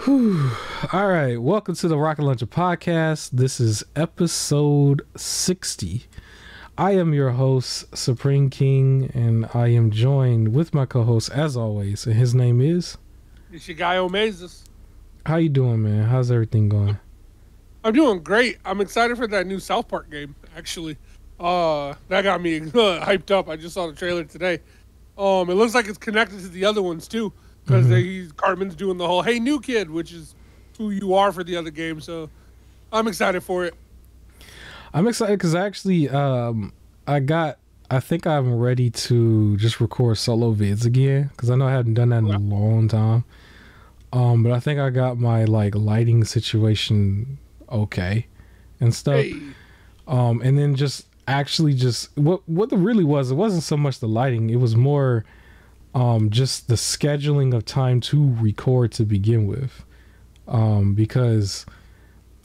Whew. All right, welcome to the Rocket Launcher podcast. This is episode 60. I am your host, Supreme King, and I am joined with my co-host as always, and his name is... It's your guy Omezis. How you doing, man? How's everything going? I'm doing great. I'm excited for that new South Park game, actually. That got me hyped up. I just saw the trailer today. It looks like it's connected to the other ones, too. Because Cartman's doing the whole, hey, new kid, which is who you are for the other game. So I'm excited for it. I'm excited because actually I think I'm ready to just record solo vids again. Because I know I haven't done that in a long time. But I think I got my lighting situation okay and stuff. Hey. And then just what it really was, it wasn't so much the lighting, it was more just the scheduling of time to record to begin with, because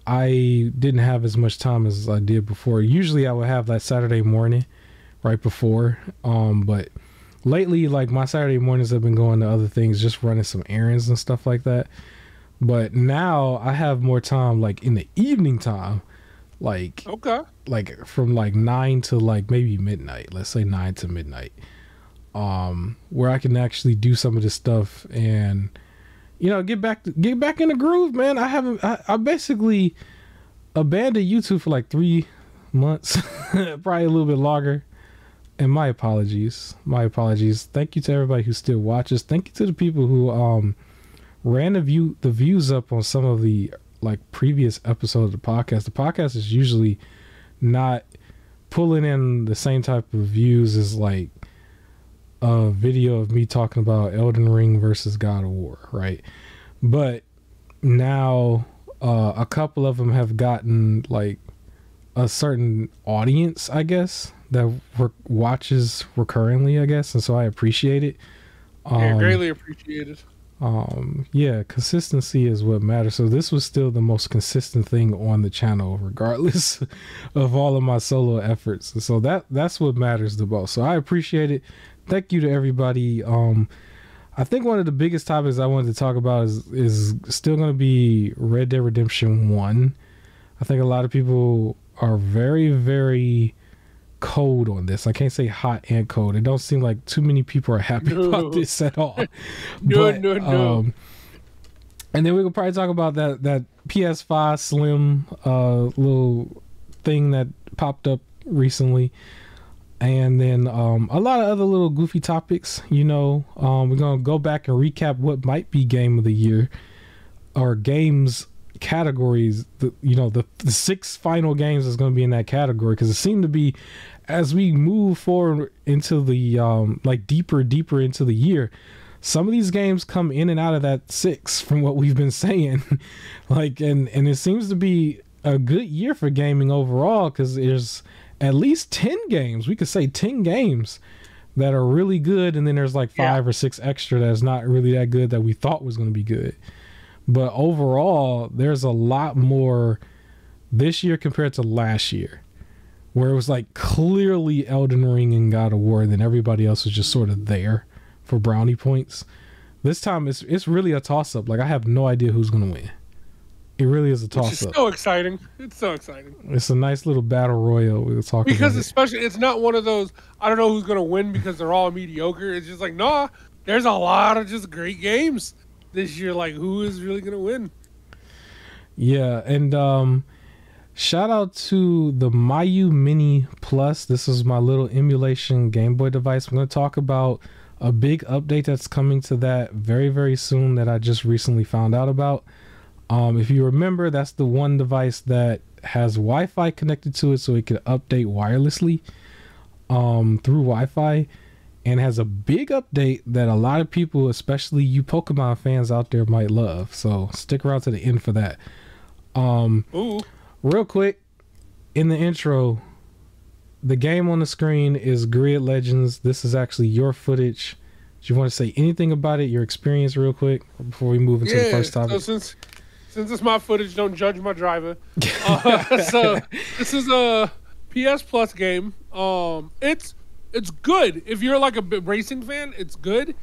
I didn't have as much time as I did before. Usually I would have that Saturday morning right before, but lately my Saturday mornings have been going to other things, just running some errands and stuff like that. But now I have more time in the evening time, from 9 to maybe midnight, let's say 9 to midnight, where I can actually do some of this stuff and get back in the groove, man. I basically abandoned YouTube for 3 months, probably a little bit longer. And my apologies. Thank you to everybody who still watches. Thank you to the people who ran the views up on some of the previous episodes of the podcast. The podcast is usually not pulling in the same type of views as a video of me talking about Elden Ring versus God of War, right? But now a couple of them have gotten a certain audience, I guess, that watches recurrently, I guess, and so I appreciate it. Yeah, greatly appreciated. Yeah, consistency is what matters. So this was still the most consistent thing on the channel, regardless of all of my solo efforts. And so that's what matters the most. So I appreciate it. Thank you to everybody. I think one of the biggest topics I wanted to talk about is still going to be Red Dead Redemption 1. I think a lot of people are very, very cold on this. I can't say hot and cold. It don't seem like too many people are happy about this at all. No. And then we could probably talk about that PS5 Slim little thing that popped up recently. And then a lot of other little goofy topics. We're going to go back and recap what might be game of the year or games categories. The 6 final games is going to be in that category, because it seemed to be, as we move forward into the deeper into the year, some of these games come in and out of that 6 from what we've been saying. And it seems to be a good year for gaming overall, because there's at least 10 games. We could say 10 games that are really good, and then there's 5 or 6 extra that's not really that good that we thought was going to be good. But overall, there's a lot more this year compared to last year, where it was clearly Elden Ring and God of War, and then everybody else was just sort of there for brownie points. This time it's really a toss-up. I have no idea who's going to win. It really is a toss-up. It's so exciting. It's so exciting. It's a nice little battle royal we were talking because about. Especially, it's not one of those, I don't know who's going to win because they're all mediocre. It's just nah, there's a lot of just great games this year. Who is really going to win? Yeah, and shout out to the Miyoo Mini Plus. This is my little emulation Game Boy device. I'm going to talk about a big update that's coming to that very, very soon that I just recently found out about. If you remember, that's the one device that has Wi-Fi connected to it, so it can update wirelessly through Wi-Fi, and has a big update that a lot of people, especially you Pokemon fans out there, might love. So stick around to the end for that. Real quick, in the intro, the game on the screen is Grid Legends. This is actually your footage. Do you want to say anything about it, your experience, real quick, before we move into the first topic? So since it's my footage, don't judge my driver. So this is a PS Plus game. It's good. If you're a racing fan, it's good.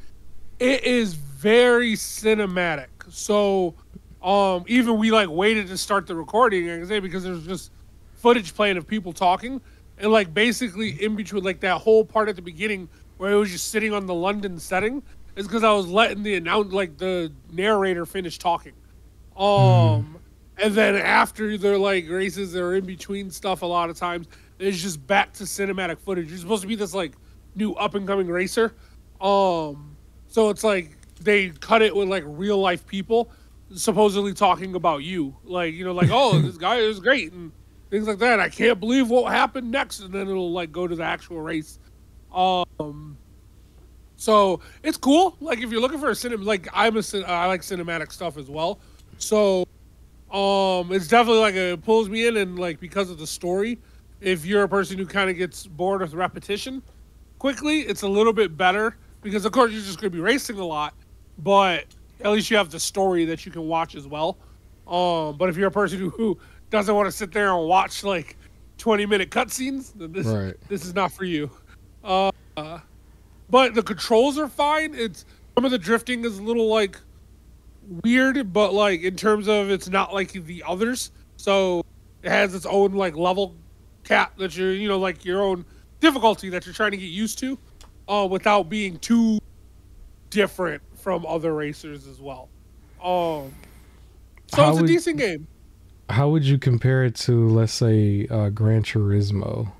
It is very cinematic. So Even we like waited to start the recording, I can say, because there's just footage playing of people talking, and like basically in between, like that whole part at the beginning where it was just sitting on the London setting, is because I was letting the narrator finish talking. And then after their like races or in between stuff, a lot of times it's just back to cinematic footage. You're supposed to be this like new up and coming racer, so it's like they cut it with like real life people supposedly talking about you, like, you know, like, oh, this guy is great and things like that. I can't believe what happened next, and then it'll like go to the actual race. So it's cool. Like if you're looking for a like I like cinematic stuff as well. So it's definitely like it pulls me in, and like because of the story, if you're a person who kind of gets bored with repetition quickly, it's a little bit better because of course you're just going to be racing a lot, but at least you have the story that you can watch as well. But if you're a person who doesn't want to sit there and watch like 20-minute cutscenes, then this is not for you. But the controls are fine. It's some of the drifting is a little like weird, but like in terms of it's not like the others. So it has its own like level cap that you're, you know, like your own difficulty that you're trying to get used to, without being too different from other racers as well. So it's a decent game. How would you compare it to, let's say, Gran Turismo?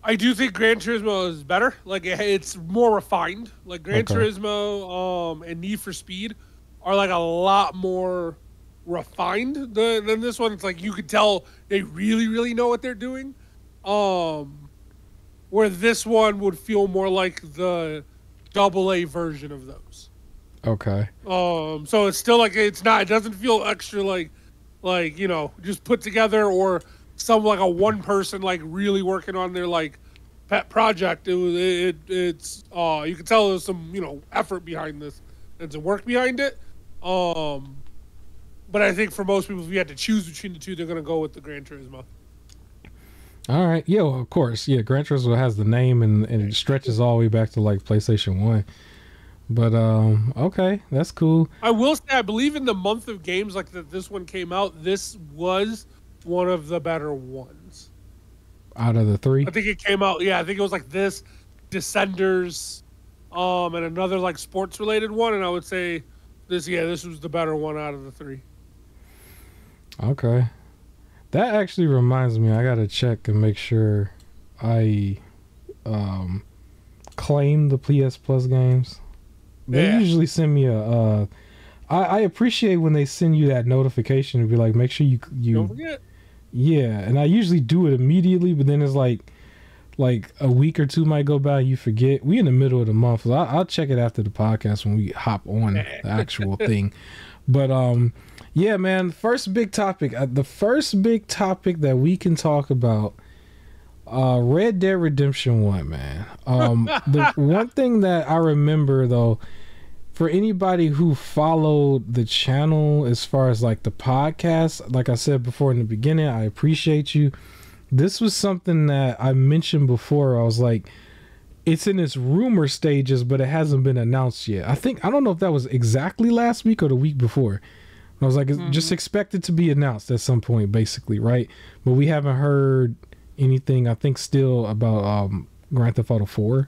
I do think Gran Turismo is better. Like it's more refined. Like Gran Turismo and Need for Speed are like a lot more refined than this one. It's like you could tell they really, really know what they're doing. Where this one would feel more like the AA version of those. Okay. So it's still like it doesn't feel extra like you know, just put together or some like a one person like really working on their like pet project. It's you can tell there's some, you know, effort behind this and some work behind it. But I think for most people, if you had to choose between the two, they're gonna go with the Gran Turismo. All right. Yeah, well, of course. Yeah, Gran Turismo has the name and it stretches all the way back to like PlayStation 1. But okay, that's cool. I will say, I believe in the month of games like that this one came out, this was one of the better ones. Out of the three? I think it came out, yeah, I think it was like this, Descenders, and another like sports related one, and I would say this was the better one out of the three. Okay. That actually reminds me, I gotta check and make sure I claim the PS Plus games. They usually send me I appreciate when they send you that notification and be like, make sure you don't forget. Yeah, and I usually do it immediately, but then it's like a week or two might go by, you forget. We in the middle of the month, so I'll check it after the podcast when we hop on the actual thing. But yeah, man, the first big topic that we can talk about, Red Dead Redemption 1, man. The one thing that I remember though, for anybody who followed the channel as far as like the podcast, like I said before in the beginning, I appreciate you. This was something that I mentioned before. I was like, it's in its rumor stages, but it hasn't been announced yet. I don't know if that was exactly last week or the week before. I was like, just expect it to be announced at some point, basically, right? But we haven't heard anything, I think, still about Grand Theft Auto 4,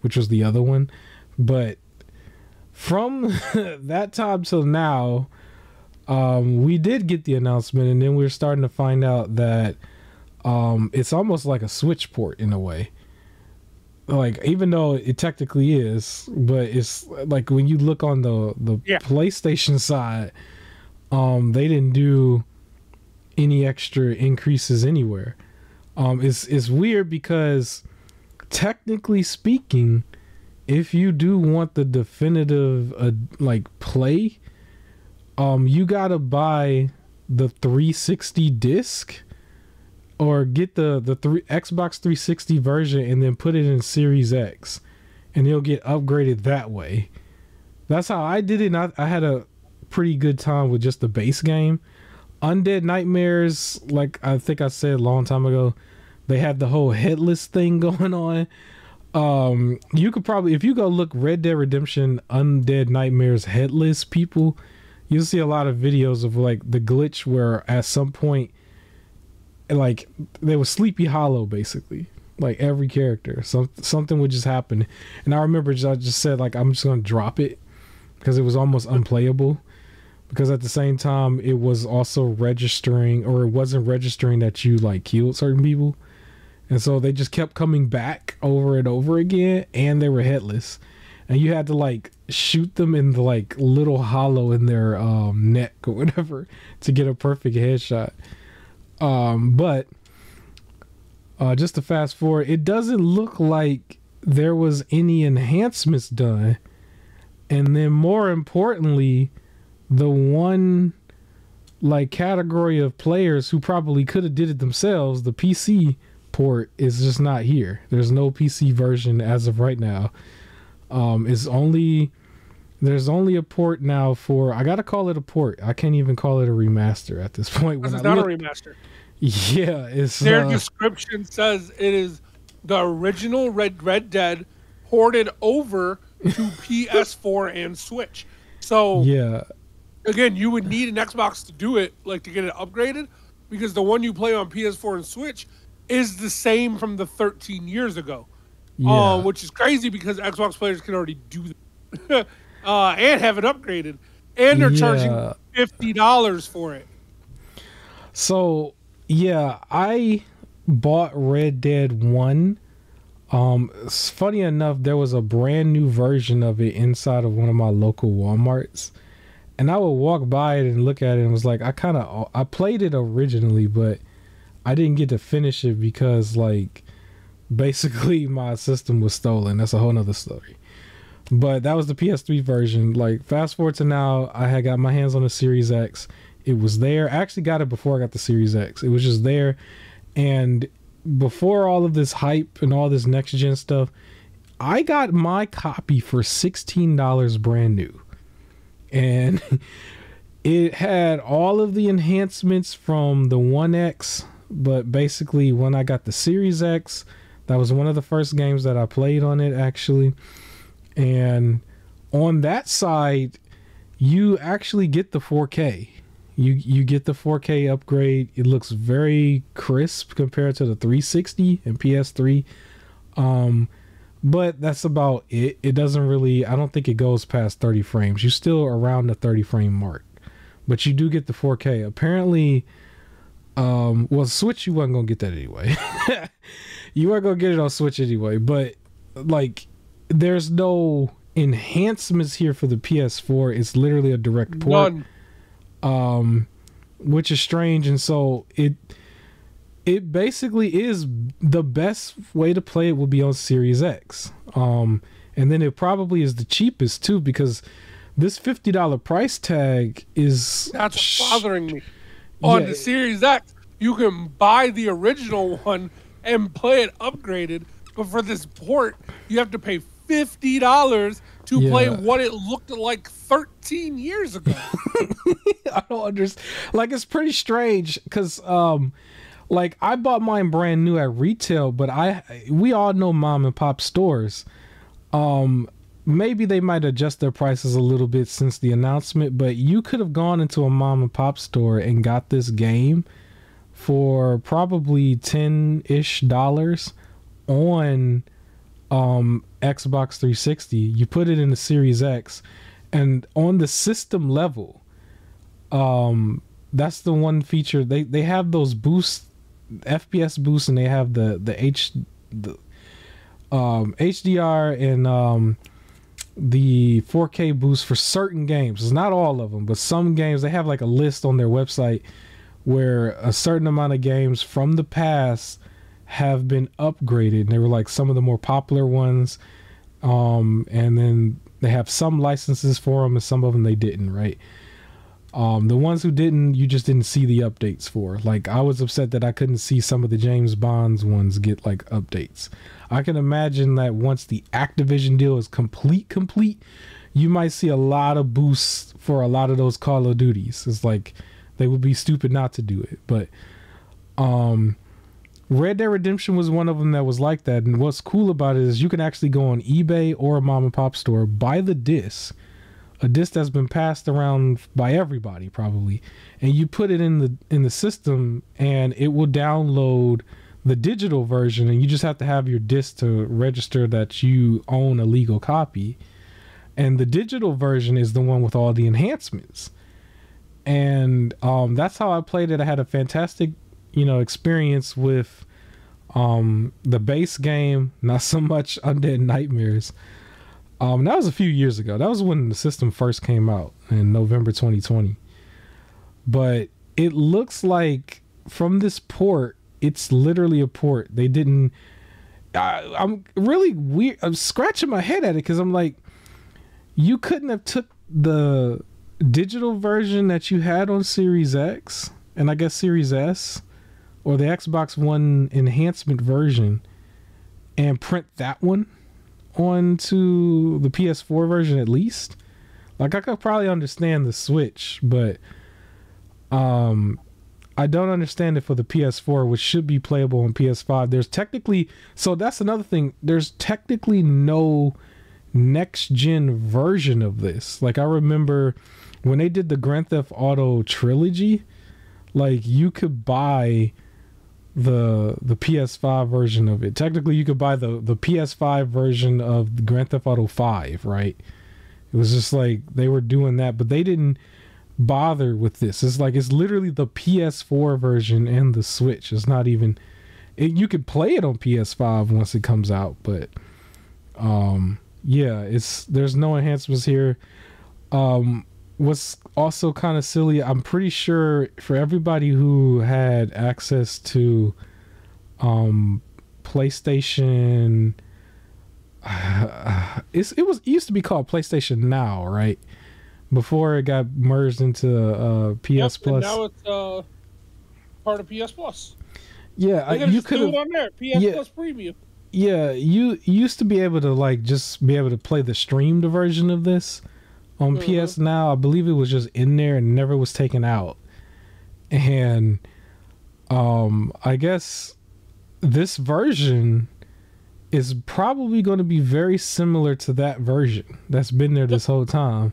which was the other one. But from that time till now, we did get the announcement, and then we're starting to find out that it's almost like a Switch port in a way. Like, even though it technically is, but it's like when you look on the PlayStation side, they didn't do any extra increases anywhere. It's weird because technically speaking, if you do want the definitive like play, you gotta buy the 360 disc or get the Xbox 360 version and then put it in Series X, and you'll get upgraded that way. That's how I did it. I had a pretty good time with just the base game. Undead Nightmares, like I think I said a long time ago, they had the whole headless thing going on. You could probably, if you go look Red Dead Redemption Undead Nightmares headless people, you'll see a lot of videos of like the glitch where at some point, like there was Sleepy Hollow basically, like every character, something would just happen. And I remember I just said like I'm just gonna drop it because it was almost unplayable. Because at the same time, it was also registering, or it wasn't registering that you like killed certain people. And so they just kept coming back over and over again, and they were headless. And you had to like shoot them in the like little hollow in their neck or whatever to get a perfect headshot. But just to fast forward, it doesn't look like there was any enhancements done. And then more importantly, the one like category of players who probably could have did it themselves, the PC port is just not here. There's no PC version as of right now. There's only a port now for, I gotta call it a port. I can't even call it a remaster at this point. It's not a remaster. Yeah, it's their description says it is the original Red Dead ported over to PS4 and Switch. So yeah. Again, you would need an Xbox to do it, like to get it upgraded, because the one you play on PS4 and Switch is the same from the 13 years ago. Yeah. Which is crazy because Xbox players can already do that and have it upgraded. And they're charging $50 for it. So, yeah, I bought Red Dead 1. Funny enough, there was a brand new version of it inside of one of my local Walmarts. And I would walk by it and look at it and was like, I played it originally, but I didn't get to finish it because like basically my system was stolen. That's a whole nother story. But that was the PS3 version. Like fast forward to now, I had got my hands on the Series X. It was there. I actually got it before I got the Series X. It was just there. And before all of this hype and all this next gen stuff, I got my copy for $16 brand new. And it had all of the enhancements from the 1X, but basically when I got the Series X, that was one of the first games that I played on it actually. And on that side, you actually get the 4K. You get the 4K upgrade. It looks very crisp compared to the 360 and PS3. But that's about it. It doesn't really, I don't think it goes past 30 frames. You're still around the 30 frame mark. But you do get the 4K. Apparently, well, Switch, you wasn't going to get that anyway. You weren't going to get it on Switch anyway. But, like, there's no enhancements here for the PS4. It's literally a direct port. None. Which is strange. And so, it basically is the best way to play it will be on Series X. And then it probably is the cheapest too, because this $50 price tag is... That's bothering me. On the Series X, you can buy the original one and play it upgraded, but for this port, you have to pay $50 to play what it looked like 13 years ago. I don't understand. Like, it's pretty strange, because... like I bought mine brand new at retail, but we all know mom and pop stores. Maybe they might adjust their prices a little bit since the announcement, but you could have gone into a mom and pop store and got this game for probably $10-ish on Xbox 360. You put it in the Series X, and on the system level, that's the one feature they have, those boosts, FPS boosts, and they have the HDR and the 4K boost for certain games. It's not all of them, but some games they have like a list on their website where a certain amount of games from the past have been upgraded. And they were like some of the more popular ones, and then they have some licenses for them and some of them they didn't, right? The ones who didn't, you just didn't see the updates for. Like, I was upset that I couldn't see some of the James Bond's ones get like updates. I can imagine that once the Activision deal is complete, you might see a lot of boosts for a lot of those Call of Duties. It's like they would be stupid not to do it. But Red Dead Redemption was one of them that was like that. And what's cool about it is you can actually go on eBay or a mom and pop store, buy the disc, a disc that's been passed around by everybody probably, and you put it in the system, and it will download the digital version, and you just have to have your disc to register that you own a legal copy. And the digital version is the one with all the enhancements. And that's how I played it. I had a fantastic, experience with the base game, not so much Undead Nightmares. That was a few years ago. That was when the system first came out in November 2020. But it looks like from this port, it's literally a port. They didn't... I'm really weird. I'm scratching my head at it because I'm like, you couldn't have took the digital version that you had on Series X and I guess Series S or the Xbox One enhancement version and print that one onto the PS4 version at least. Like, I could probably understand the Switch, but I don't understand it for the PS4, which should be playable on PS5. There's technically, so that's another thing, there's technically no next gen version of this. Like, I remember when they did the Grand Theft Auto trilogy, like, you could buy the PS5 version of it. Technically, you could buy the PS5 version of the Grand Theft Auto 5, right? It was just like they were doing that, but they didn't bother with this. It's like, it's literally the PS4 version and the Switch. It's not even you could play it on PS5 once it comes out, but yeah, there's no enhancements here. What's also kind of silly, I'm pretty sure for everybody who had access to PlayStation, it used to be called PlayStation Now, right? Before it got merged into PS Plus. Now it's part of PS Plus. Yeah, you could have on there. PS Plus Preview. Yeah, you used to be able to like just be able to play the streamed version of this on PS Now. I believe it was just in there and never was taken out. And I guess this version is probably going to be very similar to that version that's been there this whole time.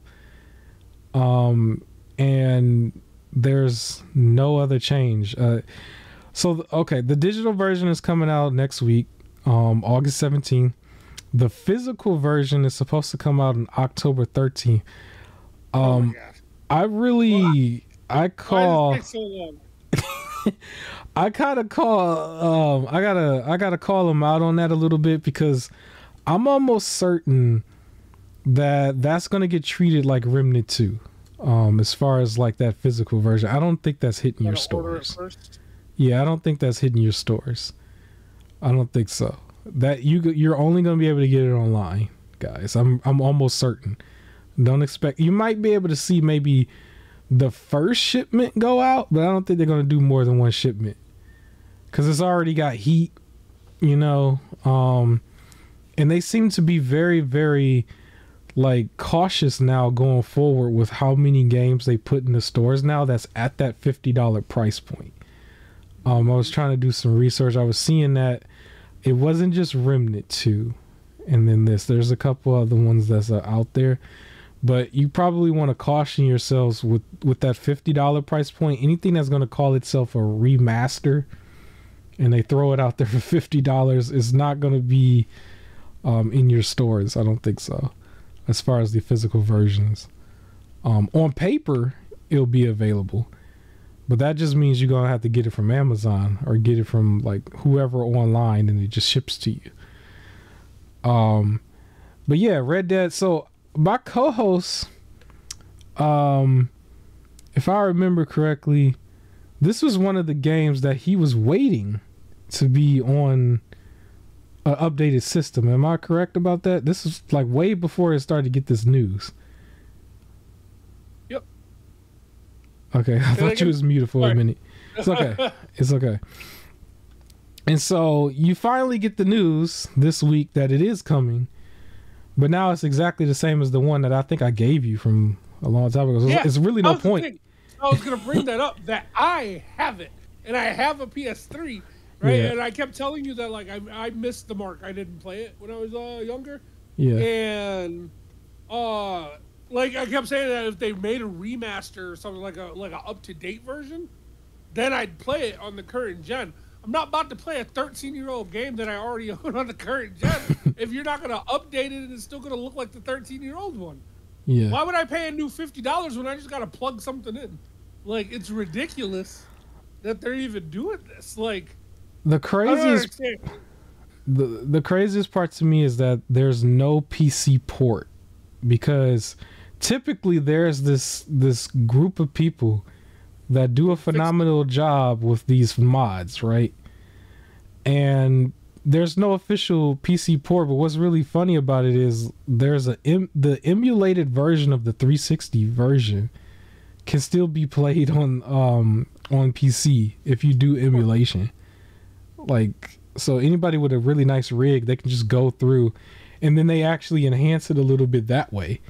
And there's no other change. Okay, the digital version is coming out next week, August 17th. The physical version is supposed to come out on October 13th. Oh my gosh. I call. Why does it take so long? I kind of call. I gotta call him out on that a little bit because I'm almost certain that that's gonna get treated like Remnant 2. As far as like that physical version, I don't think that's hitting your stores. Yeah, I don't think that's hitting your stores. I don't think so. That you're only gonna be able to get it online, guys. I'm almost certain. Don't expect, you might be able to see maybe the first shipment go out, but I don't think they're gonna do more than one shipment because it's already got heat, and they seem to be very, very like cautious now going forward with how many games they put in the stores now that's at that $50 price point. I was trying to do some research. I was seeing that it wasn't just Remnant 2 and then there's a couple other ones that's out there, but you probably want to caution yourselves with that $50 price point. Anything that's going to call itself a remaster and they throw it out there for $50 is not going to be in your stores. I don't think so. As far as the physical versions, on paper it'll be available, but that just means you're gonna have to get it from Amazon or get it from like whoever online, and it just ships to you. But yeah, Red Dead. So my co-host, if I remember correctly, this was one of the games that he was waiting to be on an updated system. Am I correct about that? This is like way before it started to get this news. Yep. Okay, I thought you was muted for a minute. It's okay. It's okay. And so you finally get the news this week that it is coming, but now it's exactly the same as the one that I think I gave you from a long time ago. So yeah, it's really no point. I was going to bring that up, that I have it, and I have a PS3, right? Yeah. And I kept telling you that, like, I missed the mark. I didn't play it when I was younger. Yeah. And Like I kept saying that if they made a remaster or something like a up to date version, then I'd play it on the current gen. I'm not about to play a 13-year-old game that I already own on the current gen. If you're not gonna update it and it's still gonna look like the 13-year-old one. Yeah. Why would I pay a new $50 when I just gotta plug something in? Like it's ridiculous that they're even doing this. Like the craziest the craziest part to me is that there's no PC port, because typically there's this group of people that do a phenomenal job with these mods, right? And there's no official PC port, but what's really funny about it is there's the emulated version of the 360 version can still be played on PC if you do emulation. Like, so anybody with a really nice rig, they can just go through, and then they actually enhance it a little bit that way.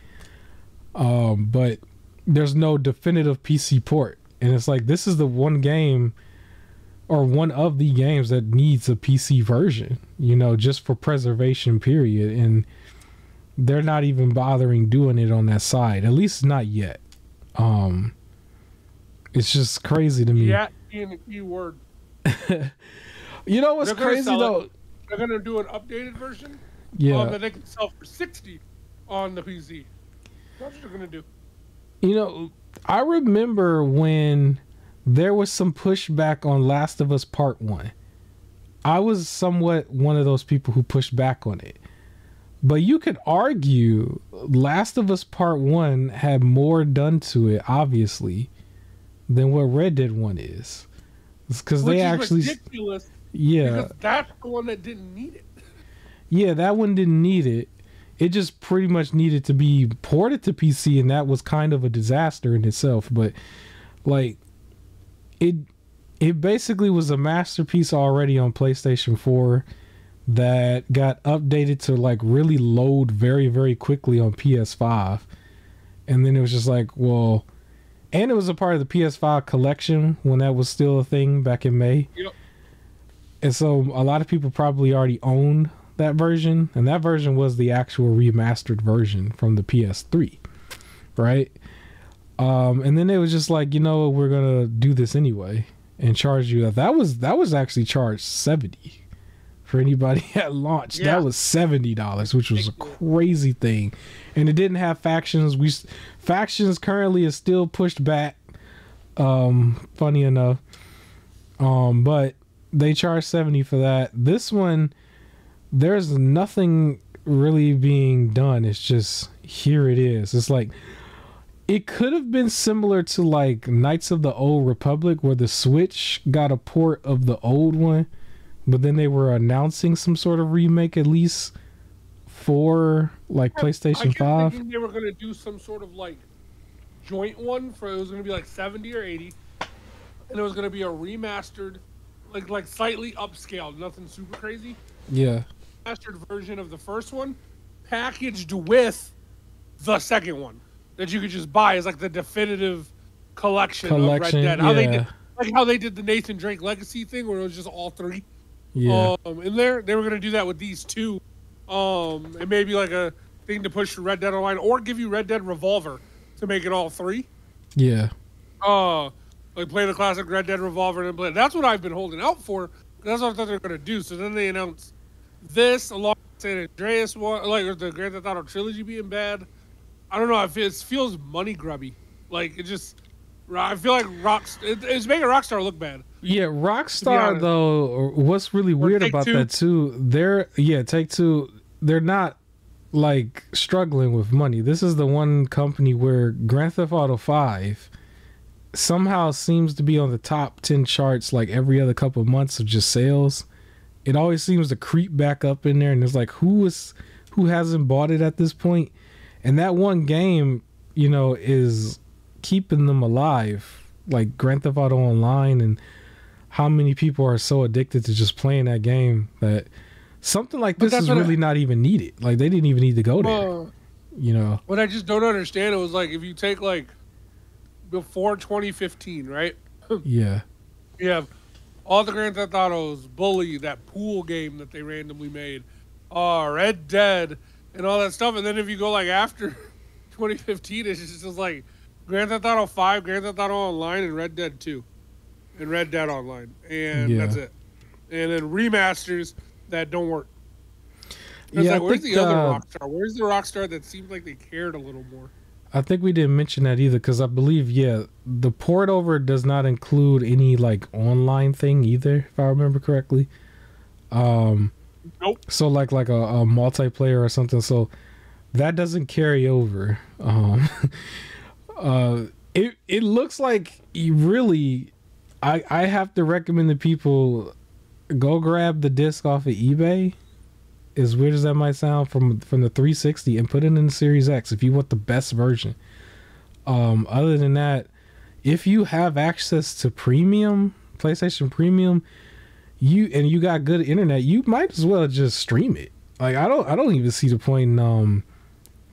But there's no definitive PC port, and it's like this is the one game, or one of the games that needs a PC version, you know, just for preservation period, and they're not even bothering doing it on that side, at least not yet. It's just crazy to me. Yeah, in a keyword. You know what's crazy though? They're gonna do an updated version. Yeah. That they can sell for $60 on the PC. That's what they're gonna do. You know, I remember when there was some pushback on Last of Us Part 1. I was somewhat one of those people who pushed back on it. But you could argue Last of Us Part 1 had more done to it, obviously, than what Red Dead 1 is. It's because they actually... ridiculous. Yeah. Because that's the one that didn't need it. Yeah, that one didn't need it. It just pretty much needed to be ported to PC, and that was kind of a disaster in itself. But, like, it basically was a masterpiece already on PlayStation 4 that got updated to, like, really load very, very quickly on PS5. And then it was just like, well... And it was a part of the PS5 collection when that was still a thing back in May. Yep. And so a lot of people probably already owned that version, and that version was the actual remastered version from the PS3, right? And then it was just like, you know, we're gonna do this anyway and charge you. That was actually charged $70 for anybody at launch. Yeah. That was $70, which was a crazy thing, and it didn't have factions. Factions currently is still pushed back. Funny enough, but they charge $70 for that. This one, there's nothing really being done. It's just, here it is. It's like, it could have been similar to like Knights of the Old Republic, where the Switch got a port of the old one, but then they were announcing some sort of remake, at least for like PlayStation 5. Thinking they were going to do some sort of like joint one for, it was going to be like 70 or 80, and it was going to be a remastered, like slightly upscaled, nothing super crazy. Yeah. Remastered version of the first one, packaged with the second one that you could just buy as like the definitive collection of Red Dead. How they did the Nathan Drake Legacy thing, where it was just all three. Yeah. And they were going to do that with these two. It may be like a thing to push Red Dead Online, or give you Red Dead Revolver to make it all three. Yeah. Like play the classic Red Dead Revolver and play. That's what I've been holding out for. That's what I thought they were going to do. So then they announced this along with San Andreas one, like the Grand Theft Auto trilogy being bad. I don't know. It feels money grubby. Like it just, I feel like it's making Rockstar look bad. Yeah, Rockstar though. What's really weird about that too? Take-Two. They're not like struggling with money. This is the one company where Grand Theft Auto 5 somehow seems to be on the top 10 charts like every other couple of months of just sales. It always seems to creep back up in there, and it's like who hasn't bought it at this point? And that one game, you know, is keeping them alive, like Grand Theft Auto Online, and how many people are so addicted to just playing that game that something like this is really not even needed. Like they didn't even need to go there. You know. What I just don't understand, it was like if you take like before 2015, right? Yeah. You have all the Grand Theft Autos, Bully, that pool game that they randomly made, Red Dead, and all that stuff. And then if you go like after 2015 is just like Grand Theft Auto 5, Grand Theft Auto Online, and Red Dead 2, and Red Dead Online, and that's it. And then remasters that don't work. It's like, where's the other Rockstar? Where's the Rockstar that seemed like they cared a little more? I think we didn't mention that either, because I believe, the port over does not include any like online thing either, if I remember correctly. Nope. So like a multiplayer or something. So that doesn't carry over. It looks like you really. I have to recommend that people go grab the disc off of eBay. As weird as that might sound, from the 360, and put it in the Series X if you want the best version. Other than that, if you have access to premium PlayStation Premium, you got good internet, you might as well just stream it. Like I don't even see the point in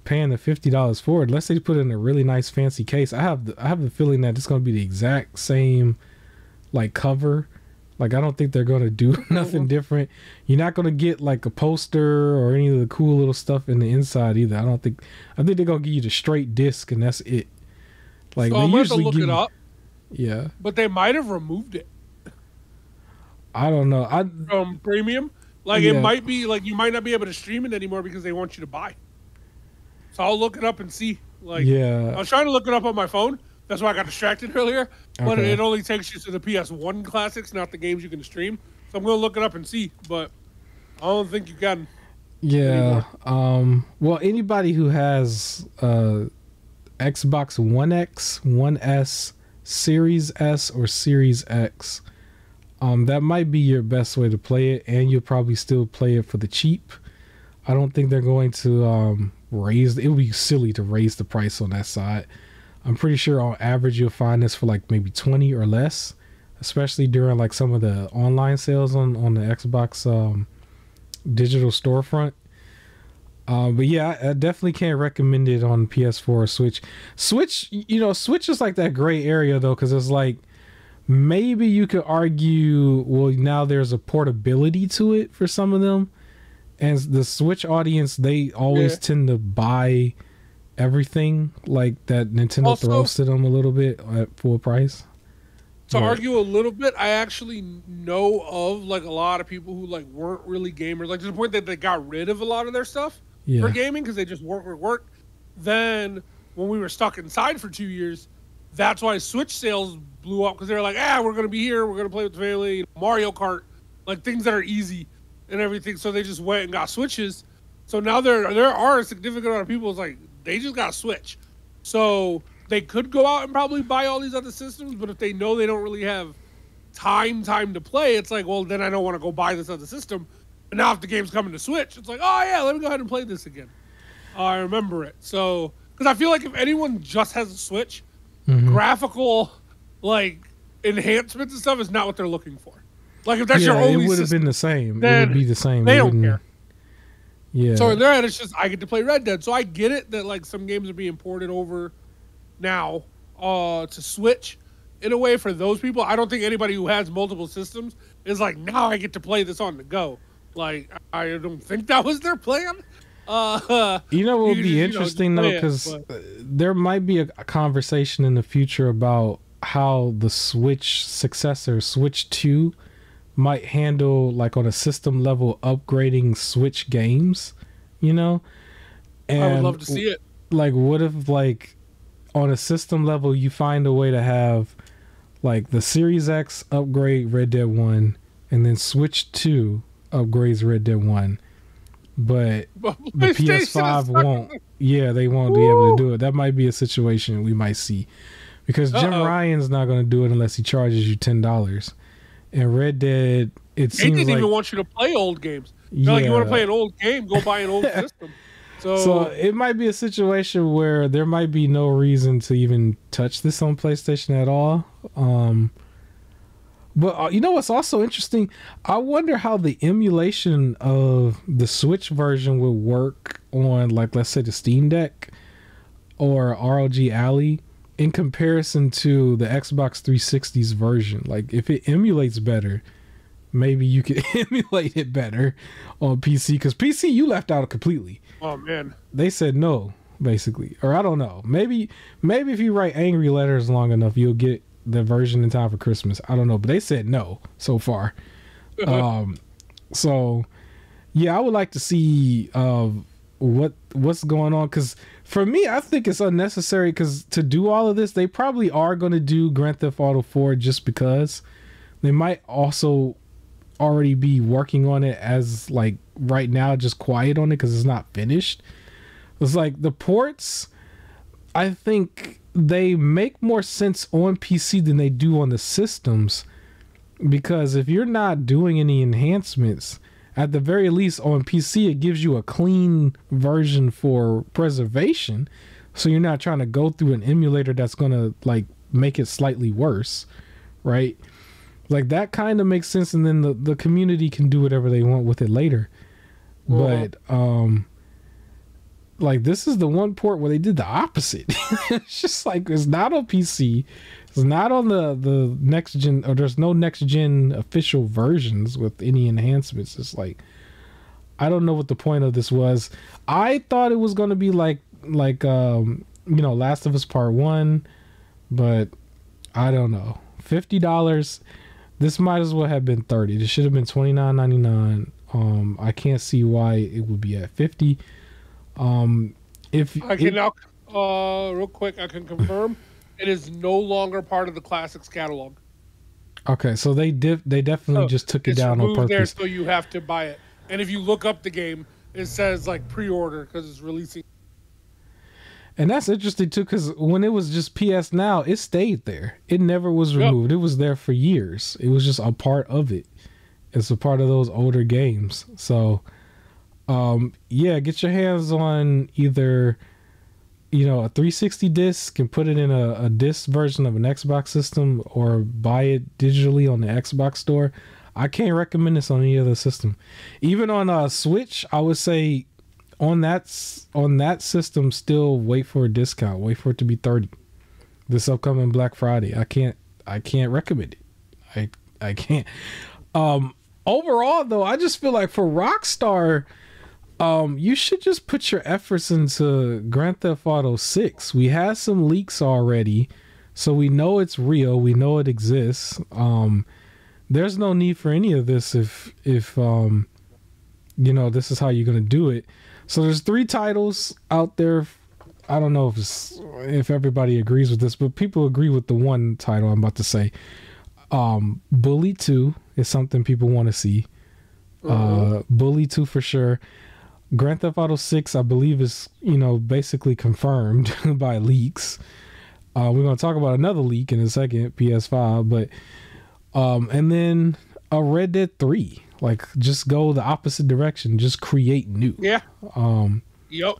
paying the $50 for it unless they put it in a really nice fancy case. I have the feeling that it's going to be the exact same like cover. Like, I don't think they're going to do nothing different. You're not going to get, like, a poster or any of the cool little stuff in the inside either. I think they're going to give you the straight disc, and that's it. Like, so I'm going to look it up. Yeah. But they might have removed it. I don't know. From premium? Like, it might be, like, you might not be able to stream it anymore because they want you to buy. So I'll look it up and see. Like, I was trying to look it up on my phone. That's why I got distracted earlier. But it only takes you to the PS1 classics, not the games you can stream. So I'm going to look it up and see. But I don't think you can. Yeah. Well, anybody who has Xbox One X, One S, Series S, or Series X, that might be your best way to play it. And you'll probably still play it for the cheap. I don't think they're going to raise... It would be silly to raise the price on that side. I'm pretty sure on average you'll find this for like maybe 20 or less, especially during like some of the online sales on the Xbox digital storefront. But yeah, I definitely can't recommend it on PS4 or Switch. Switch is like that gray area though, because it's like maybe you could argue, well, now there's a portability to it for some of them, and the Switch audience, they always tend to buy everything like that Nintendo also throws to them a little bit at full price. To argue a little bit, I actually know of like a lot of people who like weren't really gamers, like to the point that they got rid of a lot of their stuff for gaming because they just work. Then when we were stuck inside for 2 years, that's why Switch sales blew up, because they were like, we're gonna be here, we're gonna play with the family, Mario Kart, like things that are easy and everything. So they just went and got Switches. So now there are a significant amount of people who's like, they just got a Switch. So they could go out and probably buy all these other systems, but if they know they don't really have time to play, it's like, well, then I don't want to go buy this other system. But now if the game's coming to Switch, it's like, oh yeah, let me go ahead and play this again. I remember it. So, because I feel like if anyone just has a Switch, graphical, like, enhancements and stuff is not what they're looking for. Like, if that's your only system, it would have been the same. It would be the same. They don't care. Yeah. So in their head, it's just, I get to play Red Dead. So I get it that like some games are being ported over now to Switch in a way for those people. I don't think anybody who has multiple systems is like, now I get to play this on the go. Like, I don't think that was their plan. You know what would be interesting though, because there might be a conversation in the future about how the Switch successor, Switch 2, might handle like on a system level upgrading Switch games, and I would love to see it. Like, what if like on a system level you find a way to have like the Series X upgrade Red Dead 1 and then Switch 2 upgrades Red Dead 1, but the PS5 won't. They won't be able to do it. That might be a situation we might see, because Jim Ryan's not going to do it unless he charges you $10. And Red Dead, it seems like... They didn't even want you to play old games. They're like, you want to play an old game, go buy an old system. So it might be a situation where there might be no reason to even touch this on PlayStation at all. But you know what's also interesting? I wonder how the emulation of the Switch version would work on, like, let's say the Steam Deck or ROG Ally, in comparison to the Xbox 360's version. Like, if it emulates better, maybe you could emulate it better on PC, because PC you left out completely. Oh man, they said no. basically. Or I don't know. Maybe if you write angry letters long enough, you'll get the version in time for Christmas. I don't know, but they said no so far. So yeah, I would like to see what's going on, because for me, I think it's unnecessary, because to do all of this, they probably are going to do Grand Theft Auto 4 just because. They might also already be working on it as like right now, just quiet on it because it's not finished. It's like the ports, I think they make more sense on PC than they do on the systems, because if you're not doing any enhancements, at the very least on PC, it gives you a clean version for preservation, so you're not trying to go through an emulator that's gonna like make it slightly worse, right? Like that kind of makes sense, and then the community can do whatever they want with it later. But like this is the one port where they did the opposite. It's just like it's not on PC, it's not on the next gen, or there's no next gen official versions with any enhancements. It's like I don't know what the point of this was. I thought it was going to be like Last of Us Part 1, but I don't know. $50. This might as well have been $30. This should have been $29.99. I can't see why it would be at $50. If I can now, real quick, I can confirm it is no longer part of the Classics catalog. Okay, so they definitely just took it down on purpose. There, so you have to buy it. And if you look up the game, it says like pre-order because it's releasing. And that's interesting too, because when it was just PS Now, it stayed there. It never was removed. It was there for years. It was just a part of it. It's a part of those older games. So, yeah, get your hands on either, a 360 disc and put it in a disc version of an Xbox system, or buy it digitally on the Xbox store. I can't recommend this on any other system. Even on Switch, I would say, on that system, still wait for a discount. Wait for it to be $30 this upcoming Black Friday. I can't recommend it. I can't. Overall though, I just feel like for Rockstar, you should just put your efforts into Grand Theft Auto 6. We had some leaks already, so we know it's real. We know it exists. There's no need for any of this if this is how you're gonna do it. So there's 3 titles out there. I don't know if everybody agrees with this, but people agree with the one title I'm about to say. Bully 2 is something people want to see. Bully 2 for sure. Grand Theft Auto 6, I believe, is basically confirmed by leaks. We're gonna talk about another leak in a second, PS5, but and then a Red Dead 3. Like, just go the opposite direction. Just create new. Yeah. Yep.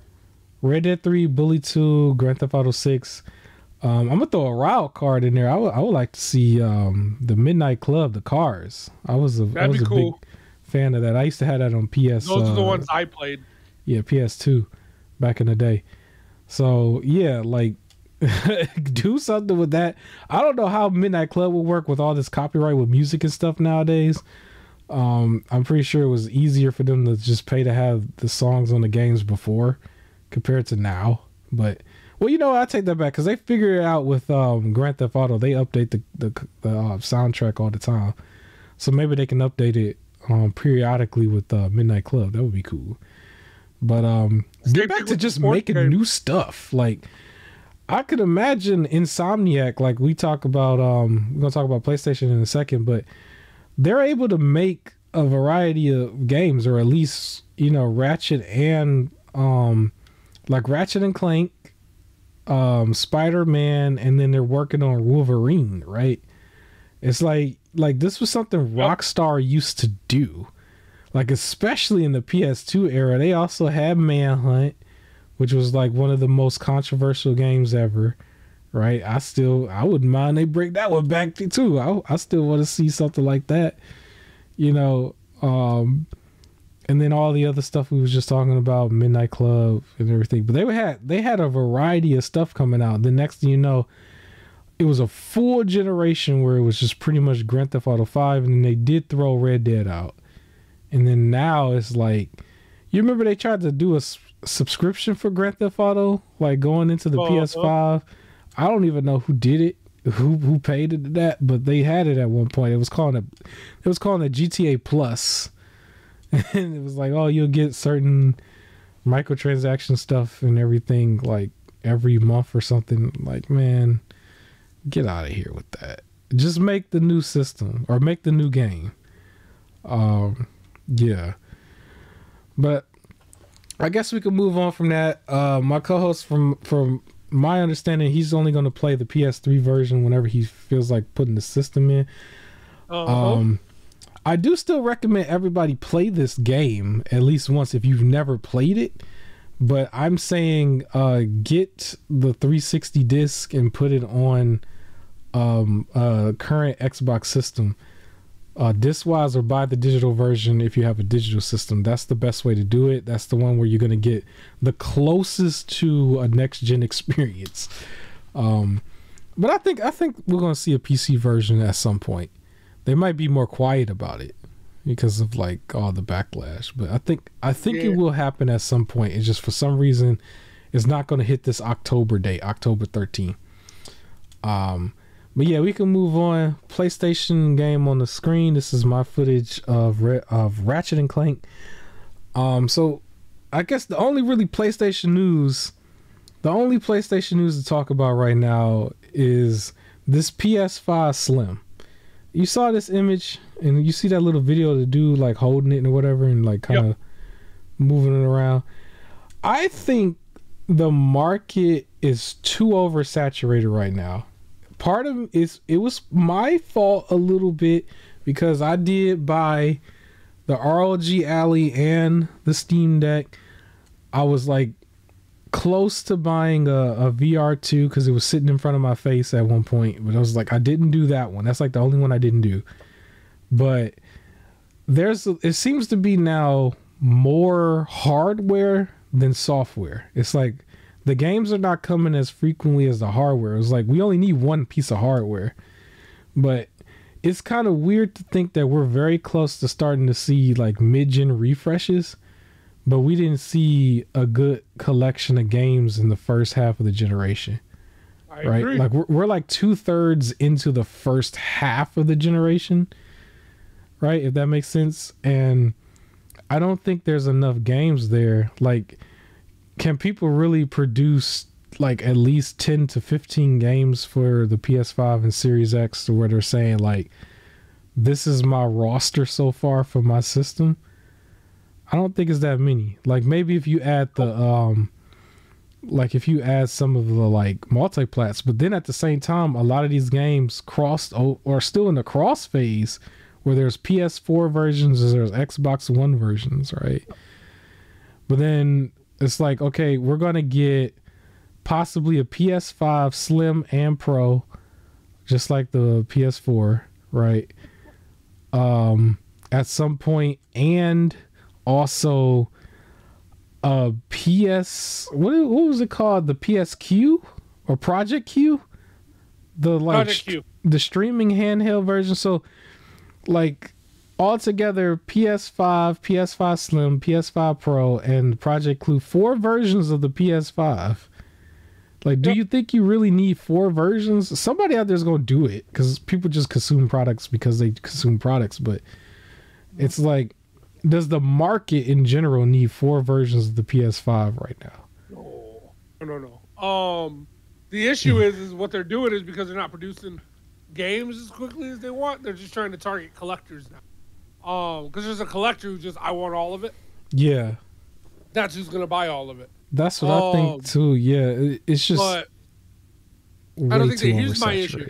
Red Dead 3, Bully 2, Grand Theft Auto 6. I'm gonna throw a wild card in there. I would like to see the Midnight Club, the cars. I was a big fan of that. I used to have that on PS. Those are the ones I played. Yeah, PS2 back in the day. So yeah, like do something with that. I don't know how Midnight Club will work with all this copyright with music and stuff nowadays. I'm pretty sure it was easier for them to just pay to have the songs on the games before compared to now. But I take that back, because they figure it out with Grand Theft Auto. They update the soundtrack all the time, so maybe they can update it periodically with Midnight Club. That would be cool. But get back to just making new stuff. Like, I could imagine Insomniac, like we talk about, we're gonna talk about PlayStation in a second, but they're able to make a variety of games, or at least Ratchet and like Ratchet and Clank, Spider-Man, and then they're working on Wolverine, right? It's like this was something Rockstar used to do, like especially in the PS2 era. They also had Manhunt, which was like one of the most controversial games ever, right? I wouldn't mind they break that one back too. I still want to see something like that, and then all the other stuff we was just talking about, Midnight Club and everything. But they had a variety of stuff coming out. The next thing you know, it was a full generation where it was just pretty much Grand Theft Auto 5, and then they did throw Red Dead out. And then now it's like, you remember they tried to do a subscription for Grand Theft Auto, like going into the PS5. I don't even know who did it, who paid it that, but they had it at one point. It was calling a GTA Plus, and it was like, oh, you'll get certain microtransaction stuff and everything like every month or something. Like, man, get out of here with that. Just make the new system or make the new game. Yeah, but I guess we can move on from that. My co-host, from my understanding, he's only going to play the PS3 version whenever he feels like putting the system in. I do still recommend everybody play this game at least once if you've never played it. But I'm saying get the 360 disc and put it on current Xbox system. Disc-wise, or buy the digital version if you have a digital system. That's the best way to do it. That's the one where you're going to get the closest to a next-gen experience. But I think we're going to see a PC version at some point. They might be more quiet about it because of like all the backlash. But I think it will happen at some point. It's just for some reason it's not going to hit this October date, October 13th. But yeah, we can move on. PlayStation game on the screen. This is my footage of Ratchet and Clank. So I guess the only PlayStation news to talk about right now is this PS5 Slim. You saw this image and you see that little video of the dude like holding it and whatever and like kind of moving it around. I think the market is too oversaturated right now. Part of it was my fault a little bit because I did buy the ROG Ally and the Steam Deck. I was like close to buying a VR2 because it was sitting in front of my face at one point, but I was like, I didn't do that one. That's like the only one I didn't do. But it seems to be now more hardware than software. It's like the games are not coming as frequently as the hardware. It's like we only need one piece of hardware. But it's kind of weird to think that we're very close to starting to see like mid-gen refreshes, but we didn't see a good collection of games in the first half of the generation. I agree. Like we're like 2/3 into the first half of the generation, right? If that makes sense. And I don't think there's enough games there. Like, can people really produce like at least 10 to 15 games for the PS5 and Series X to where they're saying like, this is my roster so far for my system? I don't think it's that many. Like maybe if you add the if you add some of the like multiplats, but then at the same time, a lot of these games crossed or still in the cross phase where there's PS4 versions and there's Xbox One versions, right? But then it's like, okay, we're going to get possibly a PS5 Slim and Pro, just like the PS4, right? At some point, and also a what was it called? The PSQ or Project Q? The like Project Q. The streaming handheld version. So like altogether, PS5, PS5 Slim, PS5 Pro, and Project Q, 4 versions of the PS5. Like, do you think you really need 4 versions? Somebody out there is going to do it because people just consume products because they consume products. But it's like, does the market in general need 4 versions of the PS5 right now? No. The issue is what they're doing is because they're not producing games as quickly as they want. They're just trying to target collectors now. Because there's a collector who just, I want all of it. Yeah. That's who's going to buy all of it. That's what I think too. Yeah. It's just. But I don't think that here's my issue.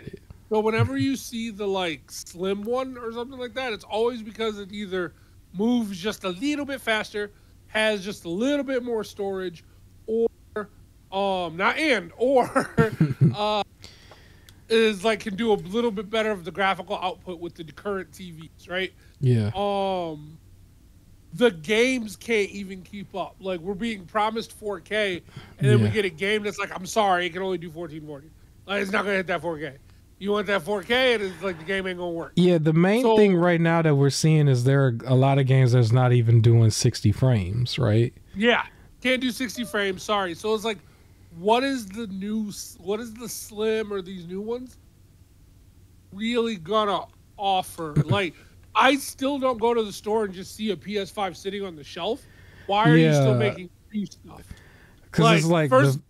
So whenever you see the like Slim one or something like that, it's always because it either moves just a little bit faster, has just a little bit more storage, or is like can do a little bit better of the graphical output with the current TVs, right? Yeah. The games can't even keep up. Like we're being promised 4K, and then we get a game that's like, I'm sorry, it can only do 1440. Like it's not gonna hit that 4K. You want that 4K, and it's like the game ain't gonna work. Yeah, the main thing right now that we're seeing is there are a lot of games that's not even doing 60 frames, right? Yeah. Can't do 60 frames. Sorry. So it's like, what is the Slim or these new ones really gonna offer? Like, I still don't go to the store and just see a PS5 sitting on the shelf. Why are you still making new stuff? Because it's like first.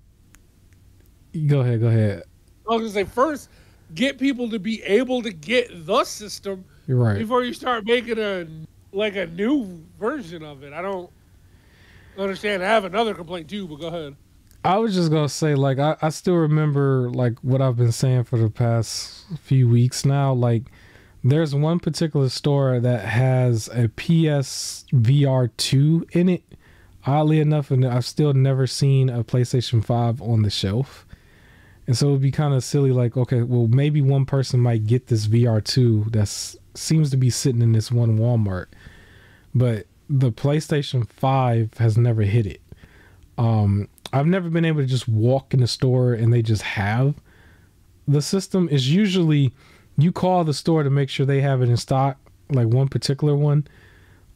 Go ahead. I was gonna say first, get people to be able to get the system. You're right. Before you start making a new version of it. I don't understand. I have another complaint too, but go ahead. I was just gonna say, like, I still remember like what I've been saying for the past few weeks now. Like, there's one particular store that has a PSVR 2 in it. Oddly enough, and I've still never seen a PlayStation 5 on the shelf. And so it would be kind of silly, like, okay, well, maybe one person might get this VR2 that seems to be sitting in this one Walmart, but the PlayStation 5 has never hit it. I've never been able to just walk in the store and they just have the system. It's usually you call the store to make sure they have it in stock, like one particular one.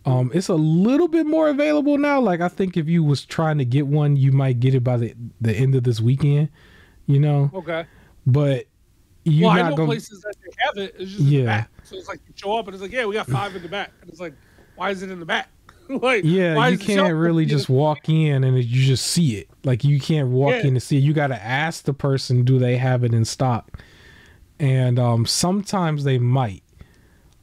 It's a little bit more available now. Like, I think if you was trying to get one, you might get it by the end of this weekend, you know? Okay. But I know places that they have it. It's just in the back. So it's like you show up and it's like, yeah, we got 5 in the back. And it's like, why is it in the back? Like, yeah, you can't really just walk in and you just see it. Like, you can't walk in and see it. You got to ask the person, do they have it in stock? And sometimes they might.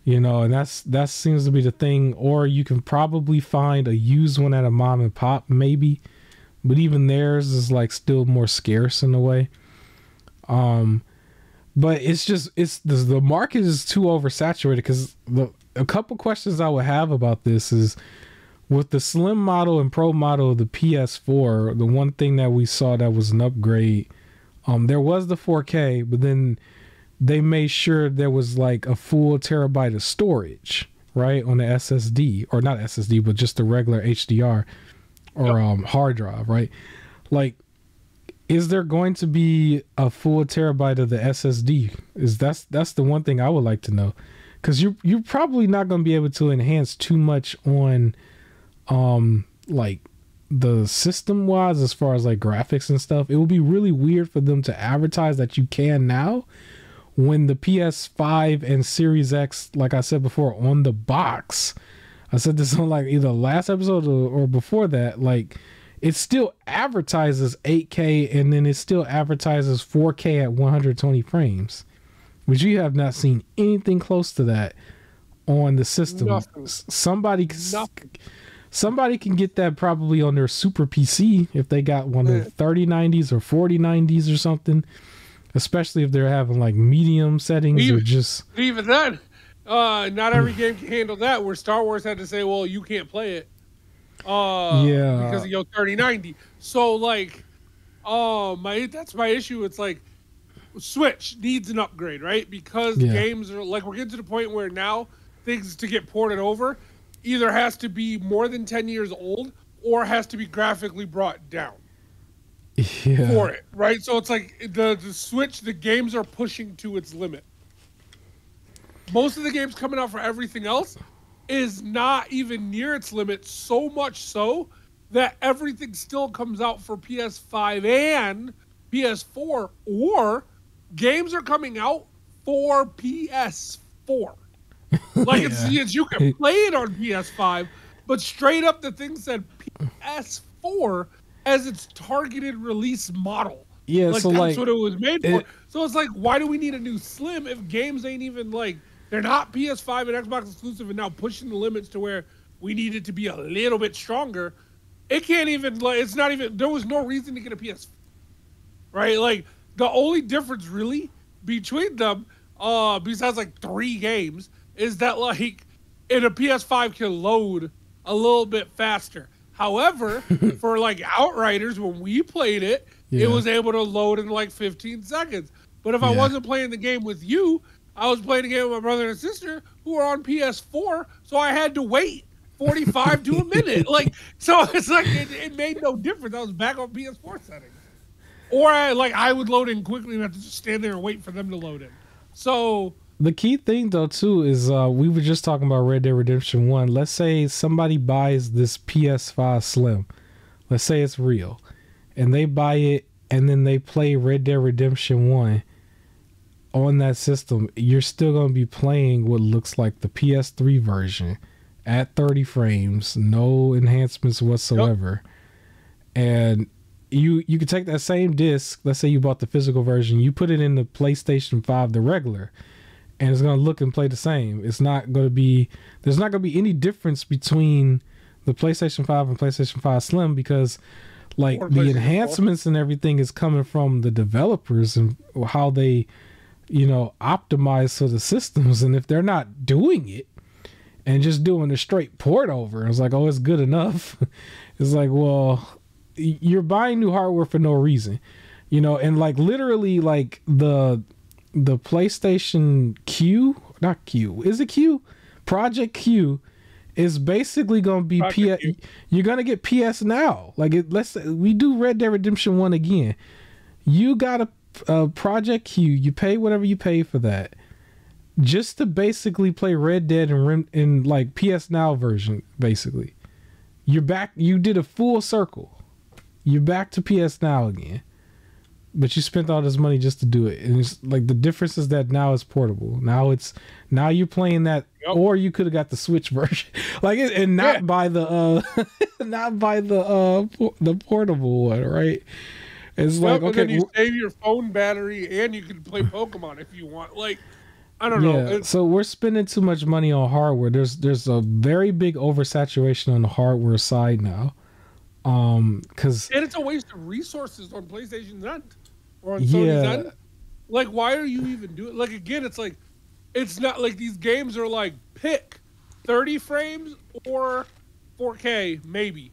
You know, and that seems to be the thing. Or you can probably find a used one at a mom and pop, maybe. But even theirs is like still more scarce in a way. But it's the market is too oversaturated. Because a couple questions I would have about this is, with the Slim model and Pro model of the PS4, the one thing that we saw that was an upgrade, there was the 4K, but then they made sure there was like a full terabyte of storage, right, on the SSD, or not SSD, but just the regular HDR or hard drive, right? Like, is there going to be a full terabyte of the SSD? That's the one thing I would like to know, because you're probably not going to be able to enhance too much on, like the system wise as far as like graphics and stuff. It would be really weird for them to advertise that you can now, when the PS5 and Series X, like I said before, on the box, I said this on like either last episode or before that, like, it still advertises 8K and then it still advertises 4K at 120 frames, which you have not seen anything close to that on the system. Nothing. Somebody can get that probably on their super PC if they got one of the 3090s or 4090s or something. Especially if they're having like medium settings or just... Even then, not every game can handle that, where Star Wars had to say, well, you can't play it because of your 3090. So, like, that's my issue. It's like, Switch needs an upgrade, right? Because games are... Like, we're getting to the point where now things to get ported over either has to be more than 10 years old or has to be graphically brought down. For it, right? So it's like the Switch, the games are pushing to its limit. Most of the games coming out for everything else is not even near its limit, so much so that everything still comes out for PS5 and PS4, or games are coming out for PS4. Like, it's you can play it on PS5, but straight up the thing said PS4 as its targeted release model. Yeah, like, so that's like what it was made for. So it's like, why do we need a new Slim if games ain't even like, they're not PS5 and Xbox exclusive and now pushing the limits to where we need it to be a little bit stronger? It can't even, like, it's not even, there was no reason to get a PS5, right? Like, the only difference really between them, besides like 3 games, is that like, in a PS5 can load a little bit faster. However, for like Outriders, when we played it, it was able to load in like 15 seconds. But if I wasn't playing the game with you, I was playing the game with my brother and sister who are on PS4, so I had to wait 45 to a minute. Like, so it's like it made no difference. I was back on PS4 settings. Or I would load in quickly and have to just stand there and wait for them to load in. So the key thing though too is we were just talking about Red Dead Redemption 1. Let's say somebody buys this PS5 Slim. let's say it's real, and they buy it and then they play Red Dead Redemption 1 on that system, you're still going to be playing what looks like the PS3 version at 30 frames, no enhancements whatsoever. Yep. And you could take that same disc, let's say you bought the physical version, you put it in the PlayStation 5, the regular, and it's going to look and play the same. It's not going to be, there's not going to be any difference between the PlayStation 5 and PlayStation 5 Slim, because like the enhancements and everything is coming from the developers and how they, you know, optimize for the systems. And if they're not doing it and just doing a straight port over, it's like, oh, it's good enough. It's like, well, you're buying new hardware for no reason, you know. And like literally like the PlayStation Q, not Q, is it Q? Project Q is basically going to be you're going to get PS Now. Like let's say we do Red Dead Redemption 1 again. You got a Project Q, you pay whatever you pay for that just to basically play Red Dead in like PS Now version. Basically you're back, you did a full circle, you're back to PS Now again, but you spent all this money just to do it. And it's like the difference is that now it's portable. Now you're playing that, or you could have got the Switch version, like, and not by the not by the portable one, right? It's like, okay, and then you save your phone battery, and you can play Pokemon if you want. Like, I don't know. So we're spending too much money on hardware. There's a very big oversaturation on the hardware side now. And it's a waste of resources on PlayStation's end or on Sony's end. Like, why are you even doing? Like, again, it's like, it's not like these games are like pick 30 frames or 4K maybe,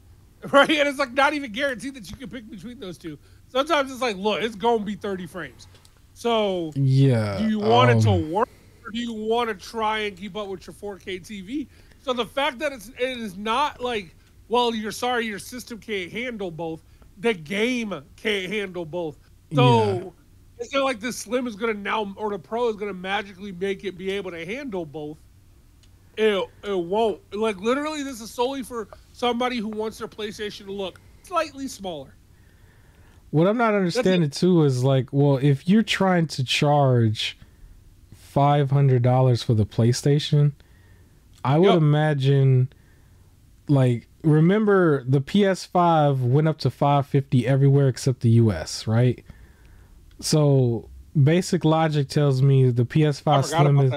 right? And it's like not even guaranteed that you can pick between those two. Sometimes it's like, look, it's gonna be 30 frames. So do you want it to work, or do you want to try and keep up with your 4K TV? So the fact that it is not like, well, you're sorry, your system can't handle both. The game can't handle both. So it's not like the Slim is going to now, or the Pro is going to magically make it be able to handle both. It won't. Like, literally, this is solely for somebody who wants their PlayStation to look slightly smaller. What I'm not understanding, too, is like, well, if you're trying to charge $500 for the PlayStation, I would imagine, like, remember the PS5 went up to $550 everywhere except the US, right? So basic logic tells me the PS5 Slim is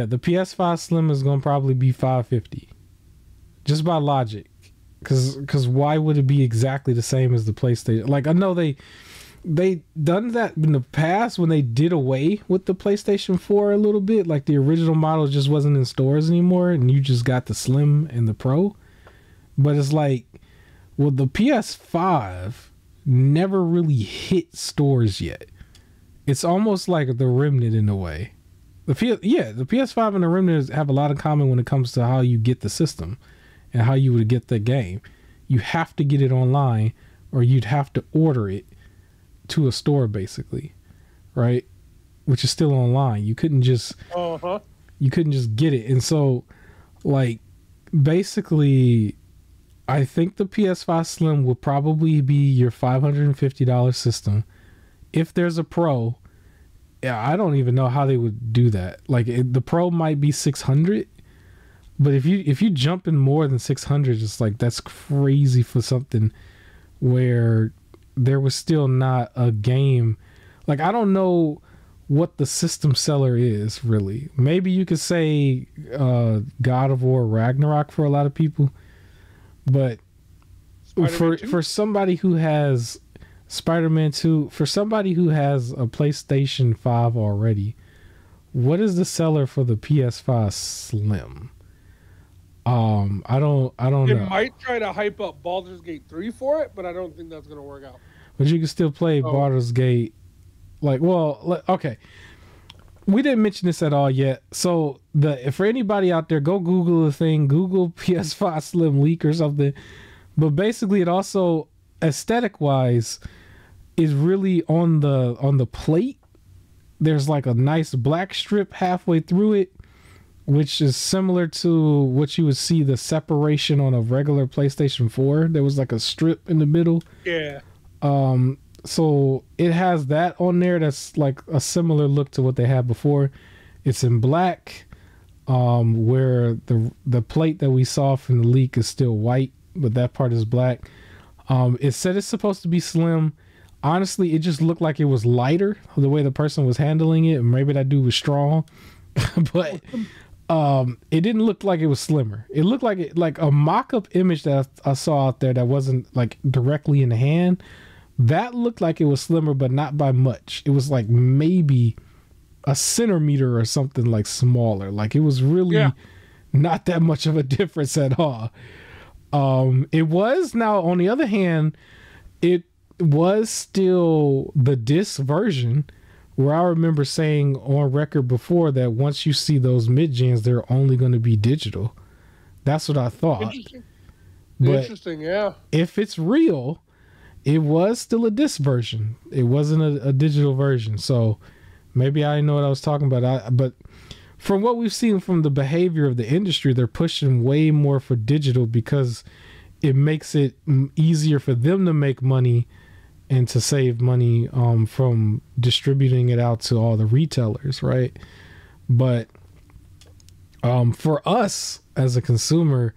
the PS5 Slim is going to probably be $550 just by logic, because why would it be exactly the same as the PlayStation? Like, I know they done that in the past when they did away with the PlayStation 4 a little bit, like the original model just wasn't in stores anymore and you just got the Slim and the Pro. But it's like, well, the PS5 never really hit stores yet. It's almost like the Remnant in a way. The PS5 and the Remnant have a lot in common when it comes to how you get the system and how you would get the game. You have to get it online, or you'd have to order it to a store, basically, right? Which is still online. You couldn't just get it. And so, like, basically, I think the PS5 Slim will probably be your $550 system. If there's a Pro, I don't even know how they would do that. Like, the Pro might be $600, but if you jump in more than $600, it's like, that's crazy for something where there was still not a game. Like, I don't know what the system seller is really. Maybe you could say God of War Ragnarok for a lot of people. But for somebody who has Spider-Man 2, for somebody who has a PlayStation 5 already, what is the seller for the PS5 Slim? I don't know. They might try to hype up Baldur's Gate 3 for it, but I don't think that's going to work out. But you can still play Baldur's Gate. Like, well, okay. We didn't mention this at all yet. So for anybody out there, go Google the thing. Google PS5 Slim leak or something. But basically, it also, aesthetic wise, is really on the plate. There's like a nice black strip halfway through it, which is similar to what you would see the separation on a regular PlayStation 4. There was like a strip in the middle. Yeah. So it has that on there that's like a similar look to what they had before. It's in black, where the plate that we saw from the leak is still white, but that part is black. It said it's supposed to be slim. Honestly, it just looked like it was lighter the way the person was handling it. Maybe that dude was strong, but it didn't look like it was slimmer. It looked like a mock-up image that I saw out there that wasn't like directly in the hand. That looked like it was slimmer, but not by much. It was like maybe a centimeter or something like smaller. Like it was really not that much of a difference at all. It was, now on the other hand, it was still the disc version, where I remember saying on record before that once you see those mid-gens, they're only going to be digital. That's what I thought. Interesting, yeah. If it's real, it was still a disc version. It wasn't a digital version. So maybe I didn't know what I was talking about. But from what we've seen from the behavior of the industry, they're pushing way more for digital because it makes it easier for them to make money and to save money from distributing it out to all the retailers, right? But for us as a consumer,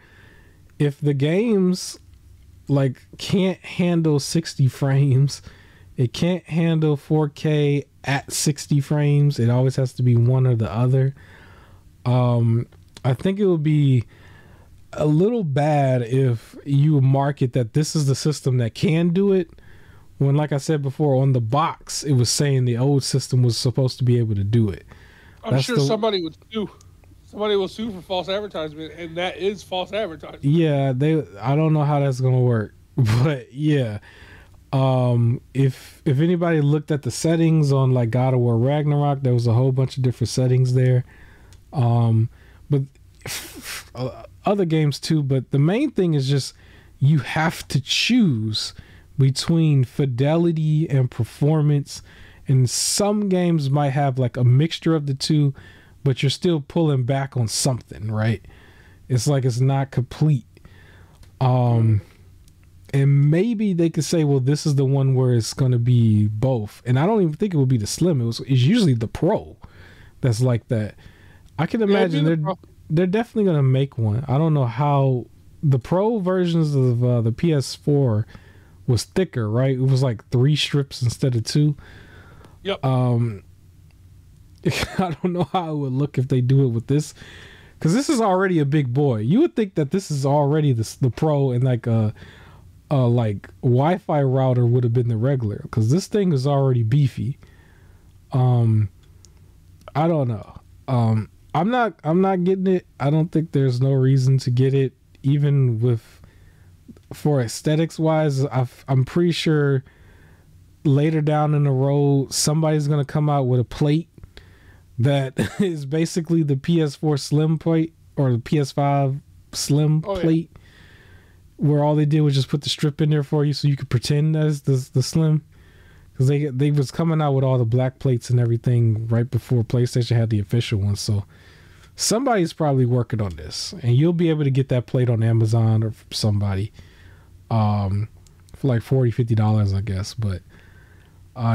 if the games like can't handle 60 frames, it can't handle 4K at 60 frames, it always has to be one or the other. I think it would be a little bad if you market that this is the system that can do it, when, like I said before, on the box it was saying the old system was supposed to be able to do it. I'm sure somebody would sue. Somebody will sue for false advertisement, and that is false advertisement. Yeah, I don't know how that's gonna work, but yeah. If anybody looked at the settings on like God of War Ragnarok, there was a whole bunch of different settings there. But other games too. But the main thing is just you have to choose between fidelity and performance, and some games might have like a mixture of the two, but you're still pulling back on something, right? It's like it's not complete. And maybe they could say, well, this is the one where it's going to be both. And I don't even think it would be the Slim. It's usually the Pro that's like that. I can imagine they're definitely going to make one. I don't know how. The Pro versions of the PS4 was thicker, right? It was like 3 strips instead of 2. Yep. I don't know how it would look if they do it with this, because this is already a big boy. You would think that this is already the Pro, and like a like Wi-Fi router would have been the regular, because this thing is already beefy. I don't know. I'm not getting it. I don't think there's no reason to get it, even for aesthetics wise. I'm pretty sure later down in the road somebody's gonna come out with a plate that is basically the PS4 Slim plate or the PS5 Slim plate, where all they did was just put the strip in there for you so you could pretend as the Slim, because they was coming out with all the black plates and everything right before PlayStation had the official one. So somebody's probably working on this, and you'll be able to get that plate on Amazon or somebody for like $40-$50, I guess. But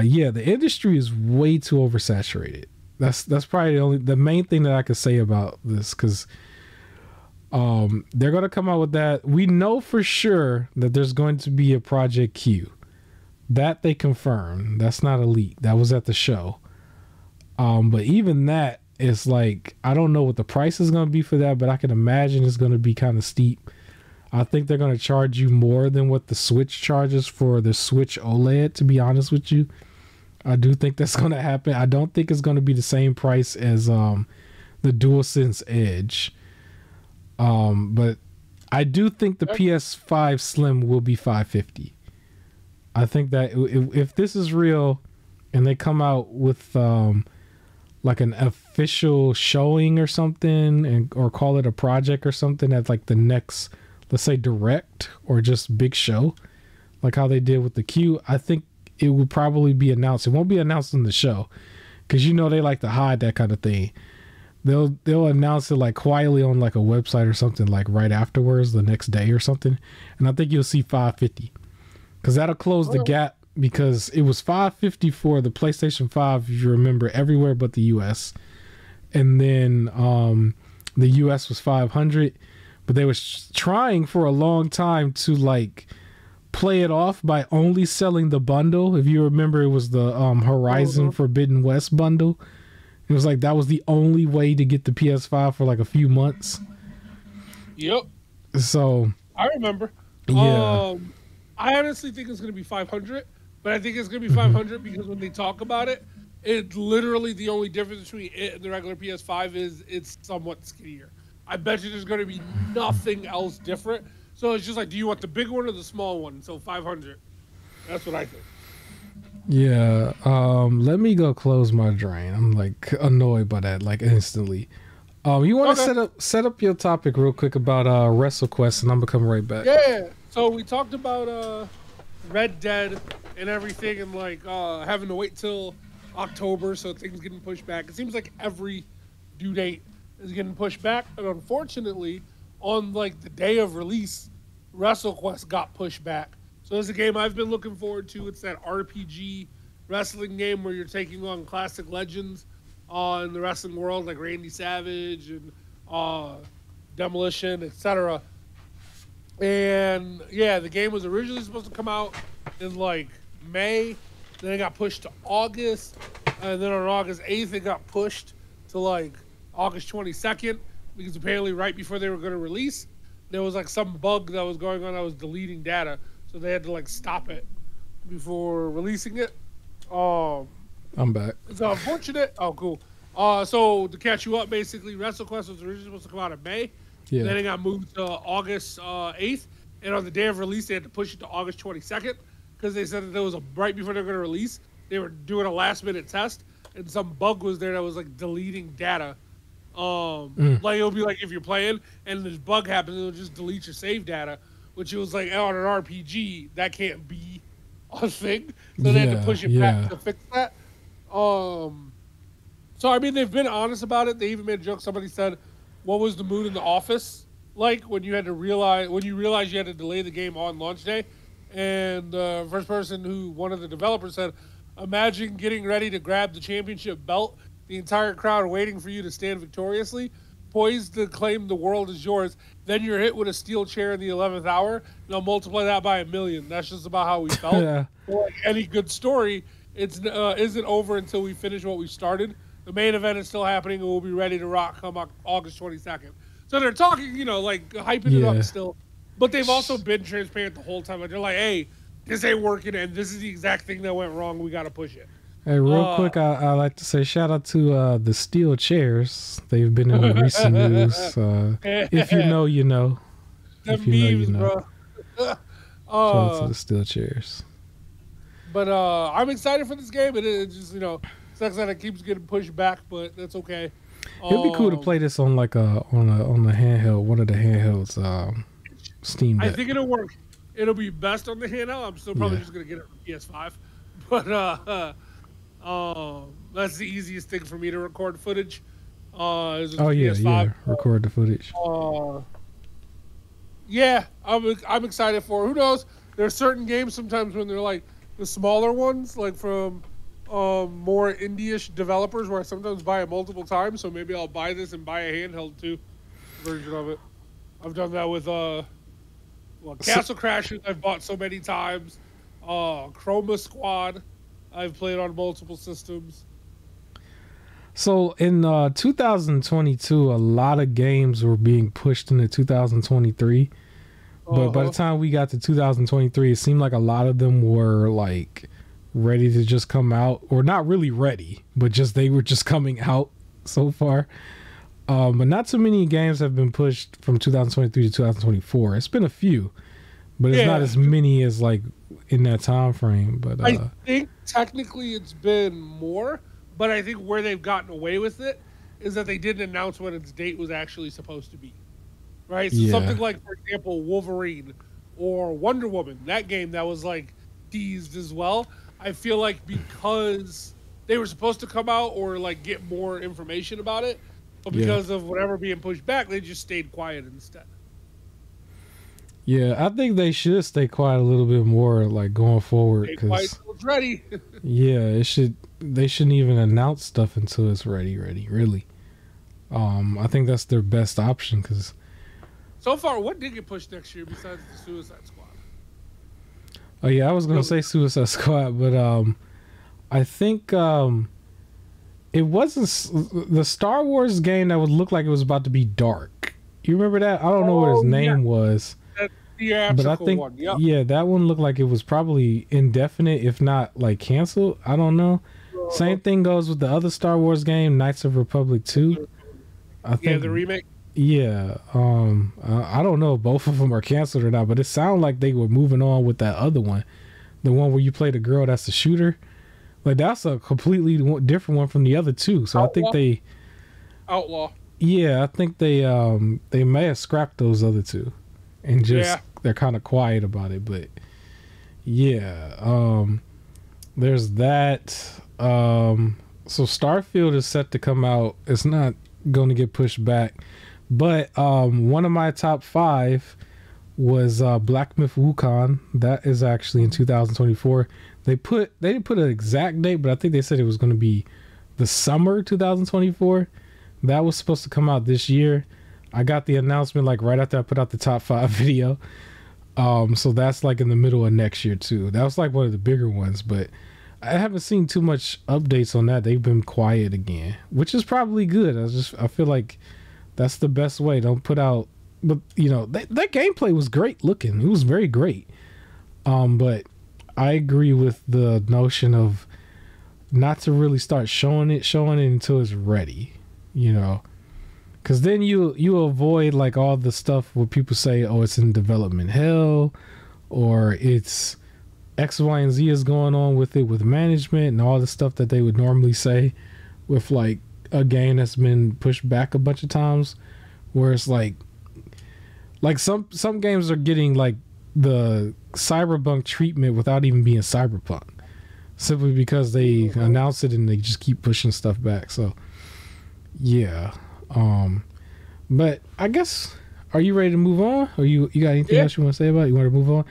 yeah, the industry is way too oversaturated. That's probably the main thing that I could say about this, because they're going to come out with that. We know for sure that there's going to be a Project Q. That they confirmed. That's not a leak. That was at the show. But even that is like, I don't know what the price is going to be for that, but I can imagine it's going to be kind of steep. I think they're going to charge you more than what the Switch charges for the Switch OLED, to be honest with you. I do think that's going to happen. I don't think it's going to be the same price as the DualSense Edge. But I do think the PS5 Slim will be $550. I think that if this is real and they come out with like an official showing or something, or call it a project or something at like the next, let's say, direct or just big show, like how they did with the Q, I think it will probably be announced. It won't be announced in the show, because they like to hide that kind of thing. they'll announce it like quietly on like a website or something like right afterwards, the next day or something. And I think you'll see 550 because that'll close the gap, because it was 550 for the PlayStation 5, if you remember, everywhere but the US. And then the US was 500, but they was trying for a long time to like play it off by only selling the bundle. If you remember, it was the Horizon Forbidden West bundle. It was like that was the only way to get the PS5 for like a few months. Yep. So I remember. Yeah. I honestly think it's going to be 500, but I think it's going to be 500 because when they talk about it, it's literally the only difference between it and the regular PS5 is it's somewhat skinnier. I bet you there's going to be nothing else different. So it's just like, do you want the big one or the small one? So 500. That's what I think. Yeah. Let me go close my drain. I'm like annoyed by that like instantly. You want to set up your topic real quick about WrestleQuest, and I'm gonna come right back. Yeah. So we talked about Red Dead and everything, and like having to wait till October, so things getting pushed back. It seems like every due date is getting pushed back, and unfortunately, on like the day of release, WrestleQuest got pushed back. So it's a game I've been looking forward to. It's that RPG wrestling game where you're taking on classic legends in the wrestling world, like Randy Savage and Demolition, etc. And yeah, the game was originally supposed to come out in like May, then it got pushed to August, and then on August 8th it got pushed to like August 22nd, because apparently right before they were going to release, there was like some bug that was going on that was deleting data, so they had to like stop it before releasing it. I'm back. It's unfortunate. Oh, cool. So to catch you up, basically, WrestleQuest was originally supposed to come out in May. Yeah. Then it got moved to August 8th, and on the day of release, they had to push it to August 22nd because they said that there was right before they were going to release, they were doing a last-minute test, and some bug was there that was like deleting data. Like it'll be like if you're playing and this bug happens, it'll just delete your save data, which it was like on an RPG that can't be a thing, so they had to push it back to fix that. So I mean, they've been honest about it. They even made a joke. Somebody said, "What was the mood in the office like when you realized you had to delay the game on launch day?" And the first person one of the developers said, "Imagine getting ready to grab the championship belt, the entire crowd waiting for you to stand victoriously, poised to claim the world is yours. Then you're hit with a steel chair in the 11th hour. Now multiply that by 1,000,000. That's just about how we felt." Yeah. Like any good story, it's isn't over until we finish what we started. The main event is still happening, and we'll be ready to rock come August 22nd. So they're talking, like hyping it up still. But they've also been transparent the whole time. Like, they're like, hey, this ain't working, and this is the exact thing that went wrong. We got to push it. Hey, real quick, I like to say shout out to the steel chairs. They've been in the recent news. If you know, you know. If you know, you know. Shout out to the steel chairs. But I'm excited for this game. It just, sucks that it keeps getting pushed back, but that's okay. It'd be cool to play this on like on the handheld, one of the handhelds, Steam Deck. I think it'll work. It'll be best on the handheld. I'm still probably just gonna get it on PS5, but that's the easiest thing for me to record footage. Is PS5. Record the footage. Yeah, I'm excited for it. Who knows? There's certain games sometimes when they're like the smaller ones, like from more indie-ish developers, where I sometimes buy it multiple times. So maybe I'll buy this and buy a handheld too version of it. I've done that with Castle Crashers. I've bought so many times. Chroma Squad. I've played on multiple systems. So in 2022, a lot of games were being pushed into 2023. But by the time we got to 2023, it seemed like a lot of them were like ready to just come out, or not really ready, but they were just coming out so far. But not too many games have been pushed from 2023 to 2024. It's been a few, but it's not as many as like in that time frame. But I think technically it's been more, but I think where they've gotten away with it is that they didn't announce when its date was actually supposed to be. Right? So something like, for example, Wolverine or Wonder Woman, that game that was like teased as well. I feel like because they were supposed to come out or like get more information about it, But because of whatever being pushed back, they just stayed quiet instead. Yeah, I think they should stay quiet a little bit more, like going forward. Stay quiet until it's ready. Yeah, they shouldn't even announce stuff until it's ready. Really. I think that's their best option because. So far, what did get pushed next year besides the Suicide Squad? Oh yeah, I was gonna say Suicide Squad, but I think it wasn't the Star Wars game that would look like it was about to be dark. You remember that? I don't know what his name was. But I think one. Yep. Yeah, that one looked like it was probably indefinite, if not like canceled. I don't know. Same thing goes with the other Star Wars game, Knights of Republic 2. I think the remake. Yeah, I don't know if both of them are canceled or not, but it sounded like they were moving on with that other one, the one where you play the girl that's the shooter. Like that's a completely different one from the other two. So Outlaw? I think they Outlaw. Yeah, I think they may have scrapped those other two, and just they're kind of quiet about it. But yeah, there's that. So Starfield is set to come out. It's not going to get pushed back. But one of my top 5 was Black Myth Wukong. That is actually in 2024. They didn't put an exact date, but I think they said it was going to be the summer 2024. That was supposed to come out this year. I got the announcement like right after I put out the top 5 video. So that's like in the middle of next year too. That was like one of the bigger ones, but I haven't seen too much updates on that. They've been quiet again, which is probably good. I feel like that's the best way. Don't put out, but you know, that gameplay was great looking. It was very great. But I agree with the notion of not to really start showing it until it's ready, you know, because then you avoid like all the stuff where people say, oh, it's in development hell, or it's X, Y, and Z is going on with it with management and all the stuff that they would normally say with like a game that's been pushed back a bunch of times, where it's like some games are getting like the cyberpunk treatment without even being cyberpunk, simply because they announce it and they just keep pushing stuff back. So yeah, but I guess, are you ready to move on, or you got anything else you want to say about it? You want to move on?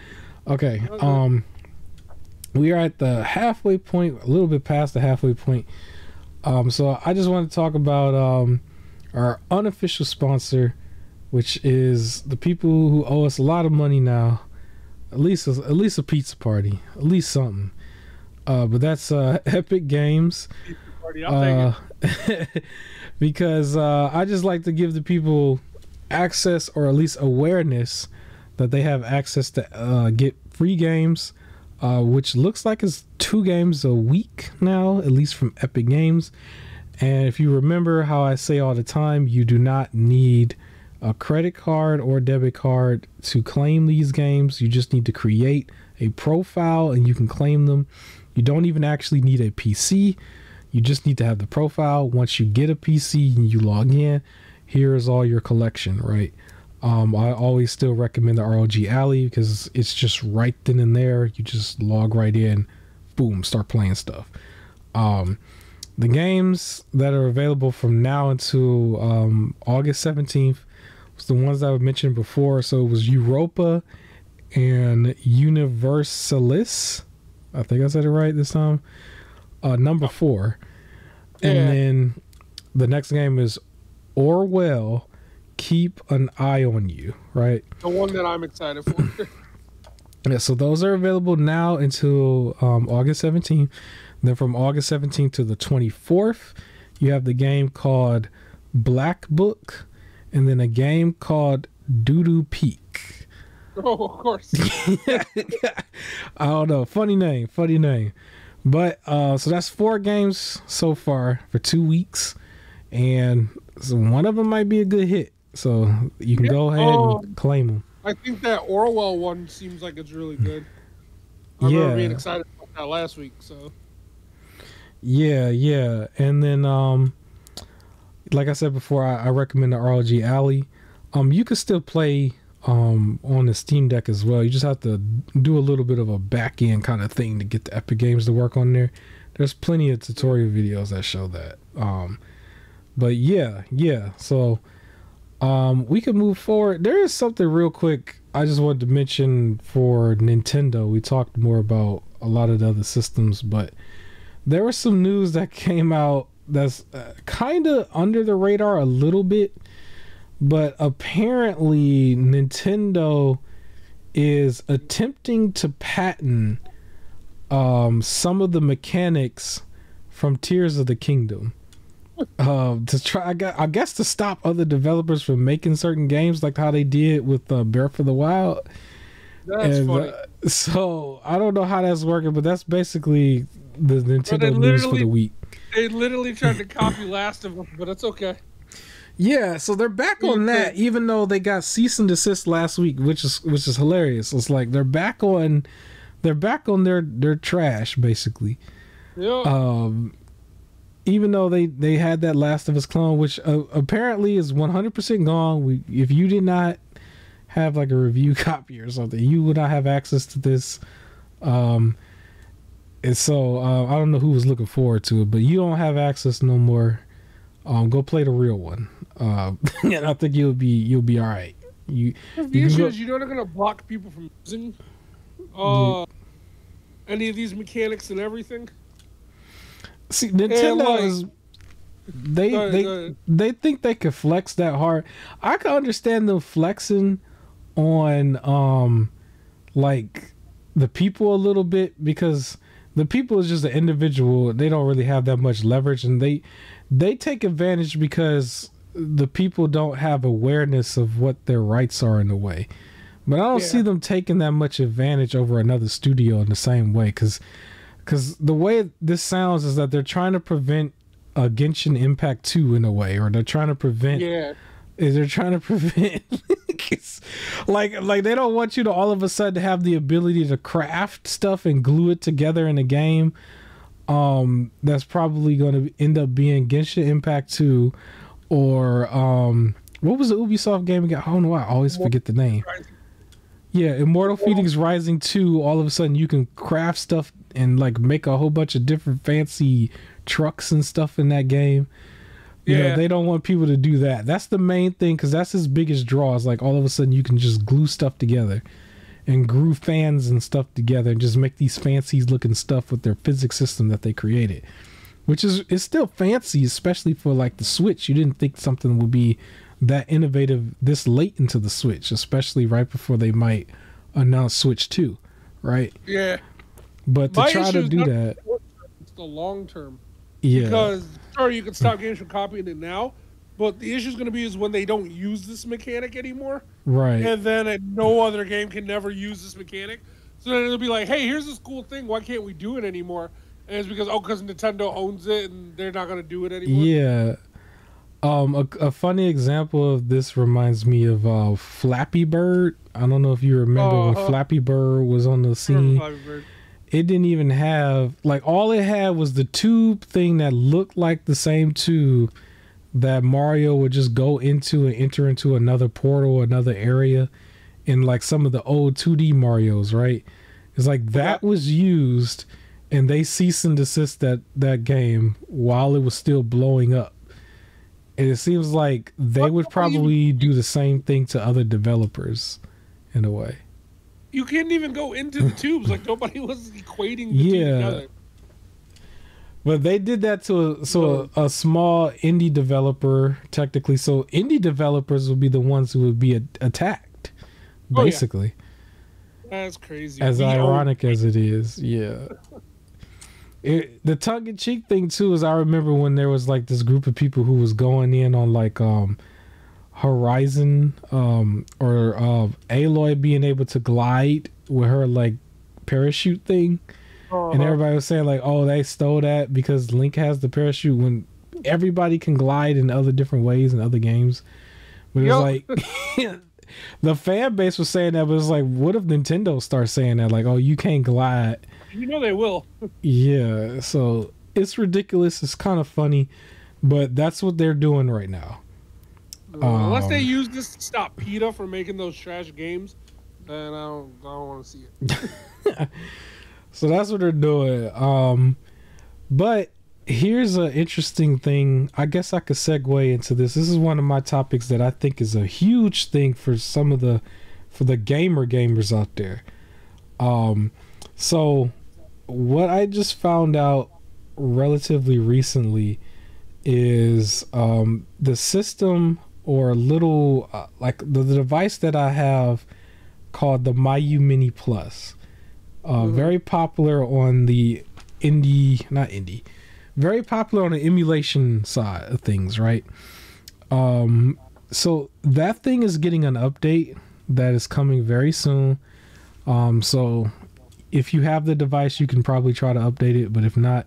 Okay. We are at the halfway point, a little bit past the halfway point. So I just want to talk about our unofficial sponsor, which is the people who owe us a lot of money now. At least a pizza party, at least something. But that's Epic Games. Because I just like to give the people access, or at least awareness that they have access to get free games. Which looks like it's 2 games a week now, at least from Epic Games. And if you remember how I say all the time, you do not need a credit card or debit card to claim these games. You just need to create a profile and you can claim them. You don't even actually need a PC. You just need to have the profile. Once you get a PC and you log in, here's all your collection, right? I always still recommend the ROG Alley because it's just right then and there. You just log right in, boom, start playing stuff. The games that are available from now until August 17th was the ones that I mentioned before. So it was Europa and Universalis. I think I said it right this time. Number 4. And then the next game is Orwell, Keep an Eye on You, right? The one that I'm excited for. Yeah, so those are available now until August 17th. Then from August 17th to the 24th, you have the game called Black Book, and then a game called Doodoo Peak. Oh, of course. I don't know. Funny name. But so that's 4 games so far for 2 weeks, and so one of them might be a good hit. So you can go ahead and claim them. I think that Orwell one seems like it's really good. I remember being excited about that last week. So yeah. And then like I said before, I recommend the ROG Alley. You can still play on the Steam Deck as well. You just have to do a little bit of a back end kind of thing to get the Epic Games to work on there. There's plenty of tutorial videos that show that. But yeah. So we can move forward. There is something real quick I just wanted to mention for Nintendo. We talked more about a lot of the other systems, but there was some news that came out that's kind of under the radar a little bit, but apparently Nintendo is attempting to patent some of the mechanics from Tears of the Kingdom. To try, I guess, to stop other developers from making certain games, like how they did with Breath of the Wild. That's funny. So I don't know how that's working, but that's basically the Nintendo news for the week. They literally tried to copy Last of Us, but it's okay. Yeah, so they're back on that, even though they got cease and desist last week, which is hilarious. It's like they're back on their trash, basically. Yeah. Even though they had that Last of Us clone, which apparently is 100% gone. If you did not have like a review copy or something, you would not have access to this. And so I don't know who was looking forward to it, but you don't have access no more. Go play the real one, and I think you'll be all right. The issue is, they're gonna block people from using any of these mechanics and everything. See, Nintendo they think they could flex that hard. I can understand them flexing on like the people a little bit, because the people is just an individual. They don't really have that much leverage, and they take advantage because the people don't have awareness of what their rights are in a way. But I don't see them taking that much advantage over another studio in the same way, because the way this sounds is that they're trying to prevent a Genshin Impact 2 in a way, or they're trying to prevent like they don't want you to all of a sudden have the ability to craft stuff and glue it together in a game that's probably going to end up being Genshin Impact 2, or what was the Ubisoft game again? I don't know why I always forget the name. Yeah, Immortal Phoenix Rising 2. All of a sudden you can craft stuff and like make a whole bunch of different fancy trucks and stuff in that game. You know, they don't want people to do that. That's the main thing, because that's his biggest draw, is like all of a sudden you can just glue stuff together and glue fans and stuff together and just make these fancy looking stuff with their physics system that they created, which is still fancy, especially for like the Switch. You didn't think something would be that innovative this late into the Switch, especially right before they might announce Switch 2, right? Yeah. But to try to do that, it's the long term. Yeah. Because sure, you can stop games from copying it now, but the issue is going to be is when they don't use this mechanic anymore. Right. And then no other game can never use this mechanic. So then it'll be like, hey, here's this cool thing. Why can't we do it anymore? And it's because Nintendo owns it and they're not going to do it anymore. Yeah. A funny example of this reminds me of Flappy Bird. I don't know if you remember when Flappy Bird was on the scene. It didn't even have, like, all it had was the tube thing that looked like the same tube that Mario would just go into and enter into another portal, another area in like some of the old 2D Marios, right? It's like that was used, and they cease and desist that game while it was still blowing up. And it seems like they would probably do the same thing to other developers in a way. You can't even go into the tubes. Like, nobody was equating the two together. But they did that to a small indie developer, technically. So indie developers would be the ones who would be attacked, basically. That's crazy. As ironic as it is, yeah. The tongue-in-cheek thing too is, I remember when there was like this group of people who was going in on like Horizon or Aloy being able to glide with her like parachute thing, and everybody was saying like, oh, they stole that because Link has the parachute, when everybody can glide in other different ways in other games. But it was like the fan base was saying that, but it's like, what if Nintendo starts saying that, like, oh, you can't glide? You know they will. Yeah, so it's ridiculous. It's kind of funny, but that's what they're doing right now. Unless they use this to stop PETA from making those trash games, then I don't want to see it. So that's what they're doing. But here's an interesting thing. I guess I could segue into this. This is one of my topics that I think is a huge thing for some of the gamers out there. So what I just found out relatively recently is the system or little like the device that I have called the Miyoo Mini Plus. Very popular on the very popular on the emulation side of things, right? So that thing is getting an update that is coming very soon. So if you have the device, you can probably try to update it, but if not,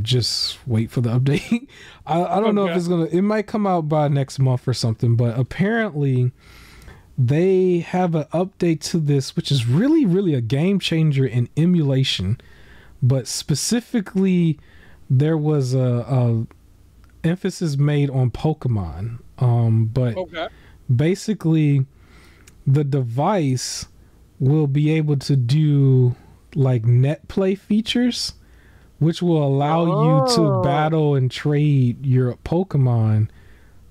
just wait for the update. I don't know if it might come out by next month or something, but apparently they have an update to this, which is really, really a game changer in emulation. But specifically, there was a emphasis made on Pokemon. But basically, the device will be able to do like net play features, which will allow you to battle and trade your Pokemon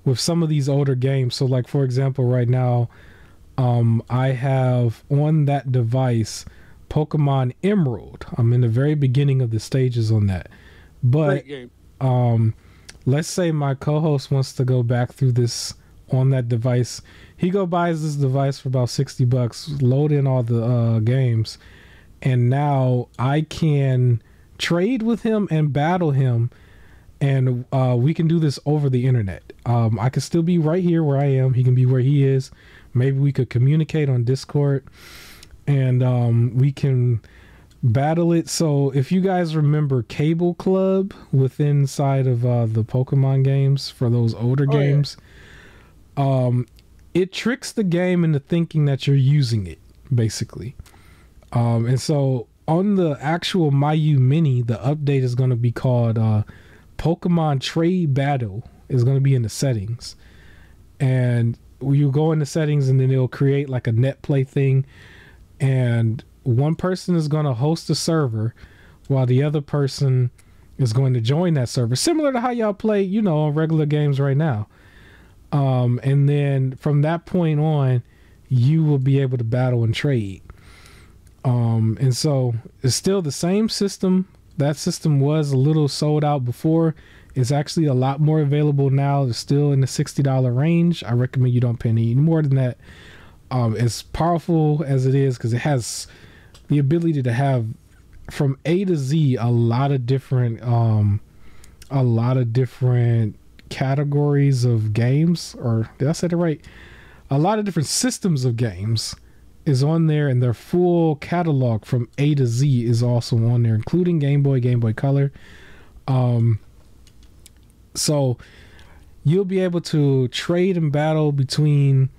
with some of these older games. So like, for example, right now, I have on that device Pokemon Emerald. I'm in the very beginning of the stages on that. But let's say my co-host wants to go back through this on that device. He buys this device for about $60, load in all the games, and now I can trade with him and battle him, and we can do this over the internet. I can still be right here where I am. He can be where he is. Maybe we could communicate on Discord, and we can battle it. So if you guys remember Cable Club inside of the Pokemon games for those older games, it tricks the game into thinking that you're using it, basically. And so on the actual Miyoo Mini, the update is going to be called Pokemon Trade Battle. Is going to be in the settings, and you go in the settings, and then it'll create like a net play thing, and one person is going to host a server while the other person is going to join that server, similar to how y'all play, you know, on regular games right now. And then from that point on, you will be able to battle and trade. And so it's still the same system. That system was a little sold out before. It's actually a lot more available now. It's still in the $60 range. I recommend you don't pay any more than that. As powerful as it is, because it has the ability to have from A to Z a lot of different categories of games, or did I say it right? A lot of different systems of games is on there, and their full catalog from A to Z is also on there, including Game Boy, Game Boy Color. So you'll be able to trade and battle between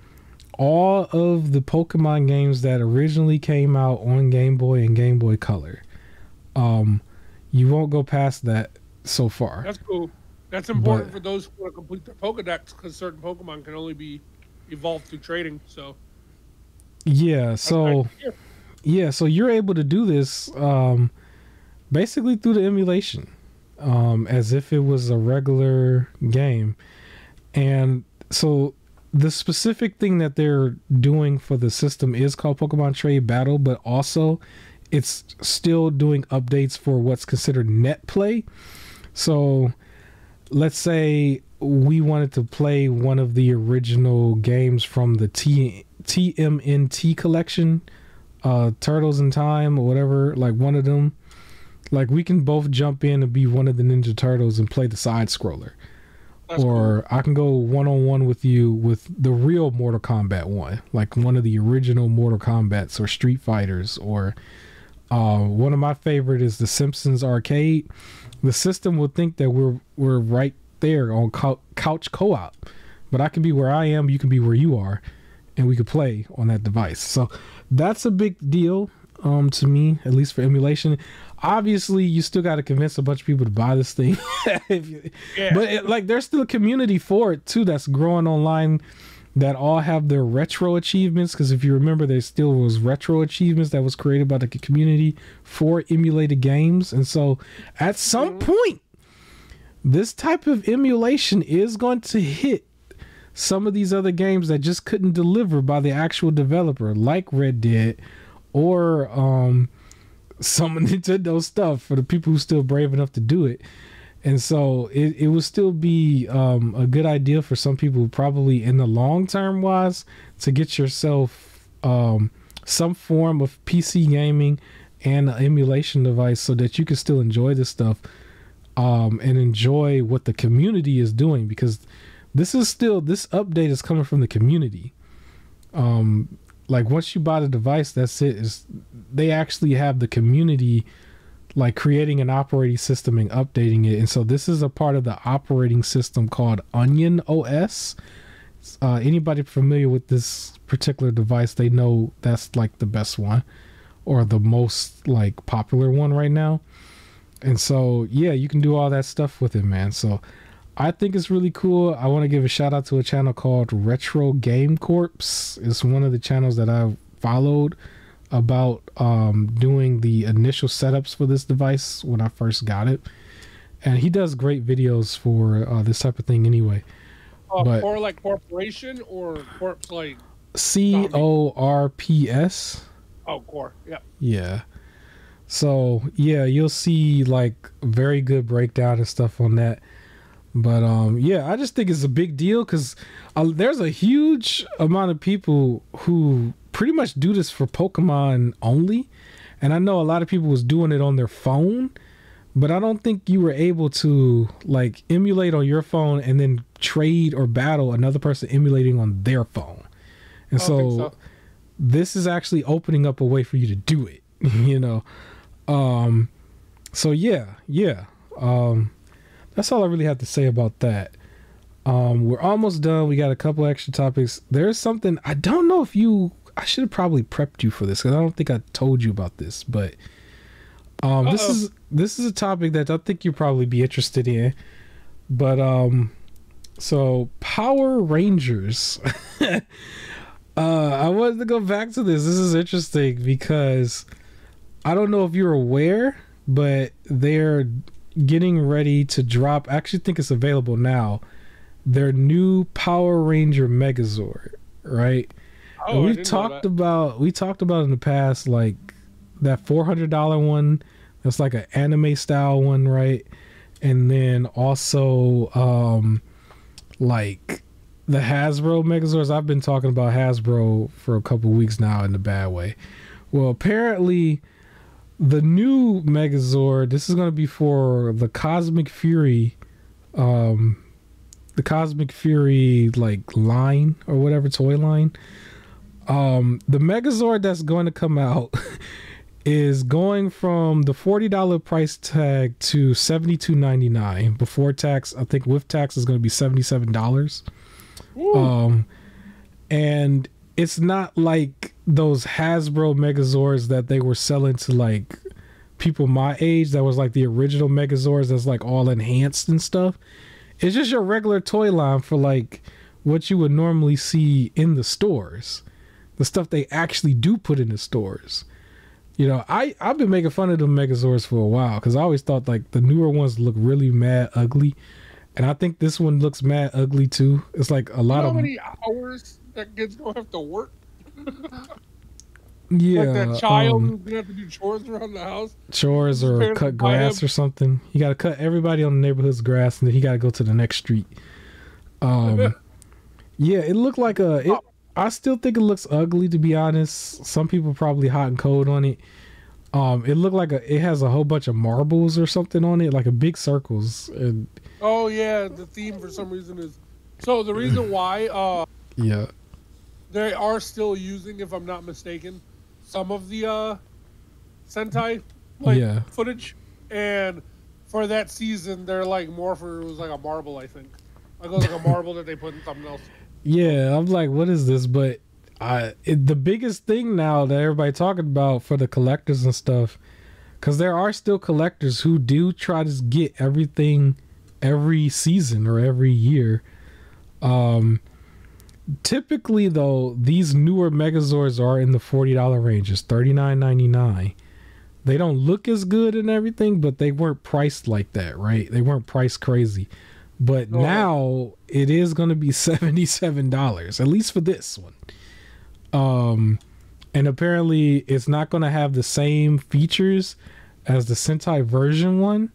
all of the Pokemon games that originally came out on Game Boy and Game Boy Color. You won't go past that so far. That's cool. That's important for those who want to complete their Pokedex, because certain Pokemon can only be evolved through trading. So yeah, so you're able to do this basically through the emulation, as if it was a regular game. And so the specific thing that they're doing for the system is called Pokemon Trade Battle, but also it's still doing updates for what's considered net play. So let's say we wanted to play one of the original games from the TMNT collection, Turtles in Time or whatever, like one of them. Like we can both jump in and be one of the Ninja Turtles and play the side scroller. That's or cool. I can go one-on-one with you with the real Mortal Kombat one, like one of the original Mortal Kombats or Street Fighters, or one of my favorite is the Simpsons Arcade. The system would think that we're right there on couch co-op, but I can be where I am, you can be where you are, and we could play on that device. So that's a big deal to me, at least for emulation. Obviously, you still got to convince a bunch of people to buy this thing. But there's still a community for it too that's growing online. that all have their retro achievements, because if you remember, there still was retro achievements that was created by the community for emulated games. And so at some point, this type of emulation is going to hit some of these other games that just couldn't deliver by the actual developer, like Red Dead, or some Nintendo stuff for the people who still brave enough to do it. And so it would still be a good idea for some people, probably in the long term wise, to get yourself some form of PC gaming and an emulation device so that you can still enjoy this stuff and enjoy what the community is doing, because this update is coming from the community. Like once you buy the device, that's it. They actually have the community like creating an operating system and updating it. And so this is a part of the operating system called Onion OS. Anybody familiar with this particular device, they know that's like the best one or the most like popular one right now. And so, yeah, you can do all that stuff with it, man. So I think it's really cool. I want to give a shout out to a channel called Retro Game Corps. It's one of the channels that I followed about doing the initial setups for this device when I first got it, and he does great videos for this type of thing anyway. Or like corporation, or corpse like CORPS. Oh, core. Yeah. Yeah. So yeah, you'll see like very good breakdown and stuff on that. But yeah, I just think it's a big deal because there's a huge amount of people who pretty much do this for Pokemon only, and I know a lot of people was doing it on their phone, but I don't think you were able to like emulate on your phone and then trade or battle another person emulating on their phone. And so this is actually opening up a way for you to do it, you know. So yeah. That's all I really have to say about that. We're almost done. We got a couple extra topics. There's something I don't know if I should have probably prepped you for this because I don't think I told you about this, but this is a topic that I think you'll probably be interested in. But so Power Rangers. I wanted to go back to this. This is interesting because I don't know if you're aware, but they're getting ready to drop. I actually think it's available now. Their new Power Ranger Megazord, right? Oh, and we talked about in the past, like that $400 one. That's like an anime style one, right? And then also like the Hasbro Megazords. I've been talking about Hasbro for a couple weeks now in a bad way. Well, apparently the new Megazord, this is going to be for the Cosmic Fury like line or whatever, toy line. The Megazord that's going to come out is going from the $40 price tag to $72.99 before tax. I think with tax is going to be $77. And it's not like those Hasbro Megazords that they were selling to like people my age. That was like the original Megazords that's like all enhanced and stuff. It's just your regular toy line for like what you would normally see in the stores, the stuff they actually do put in the stores. You know, I've been making fun of the Megazords for a while because I always thought like the newer ones look really mad ugly, and I think this one looks mad ugly too. It's like a lot of how many hours that kid's gonna have to work. Yeah, like that child who's gonna have to do chores around the house. Chores or cut grass or something. You got to cut everybody on the neighborhood's grass, and then he got to go to the next street. Yeah, it looked like I still think it looks ugly, to be honest. Some people probably hot and cold on it. It looked like it has a whole bunch of marbles or something on it, like a big circles. And oh yeah, the theme for some reason is so. The reason why, yeah, they are still using, if I'm not mistaken, some of the Sentai footage, and for that season they're like more for, it was like a marble, I think. Like it was like a marble that they put in something else. Yeah, I'm like, what is this? But the biggest thing now that everybody talking about for the collectors and stuff, because there are still collectors who do try to get everything every season or every year. Typically, though, these newer Megazords are in the $40 range. It's $39.99. They don't look as good and everything, but they weren't priced like that, right? They weren't priced crazy. But now it is going to be $77, at least for this one. And apparently it's not going to have the same features as the Sentai version one.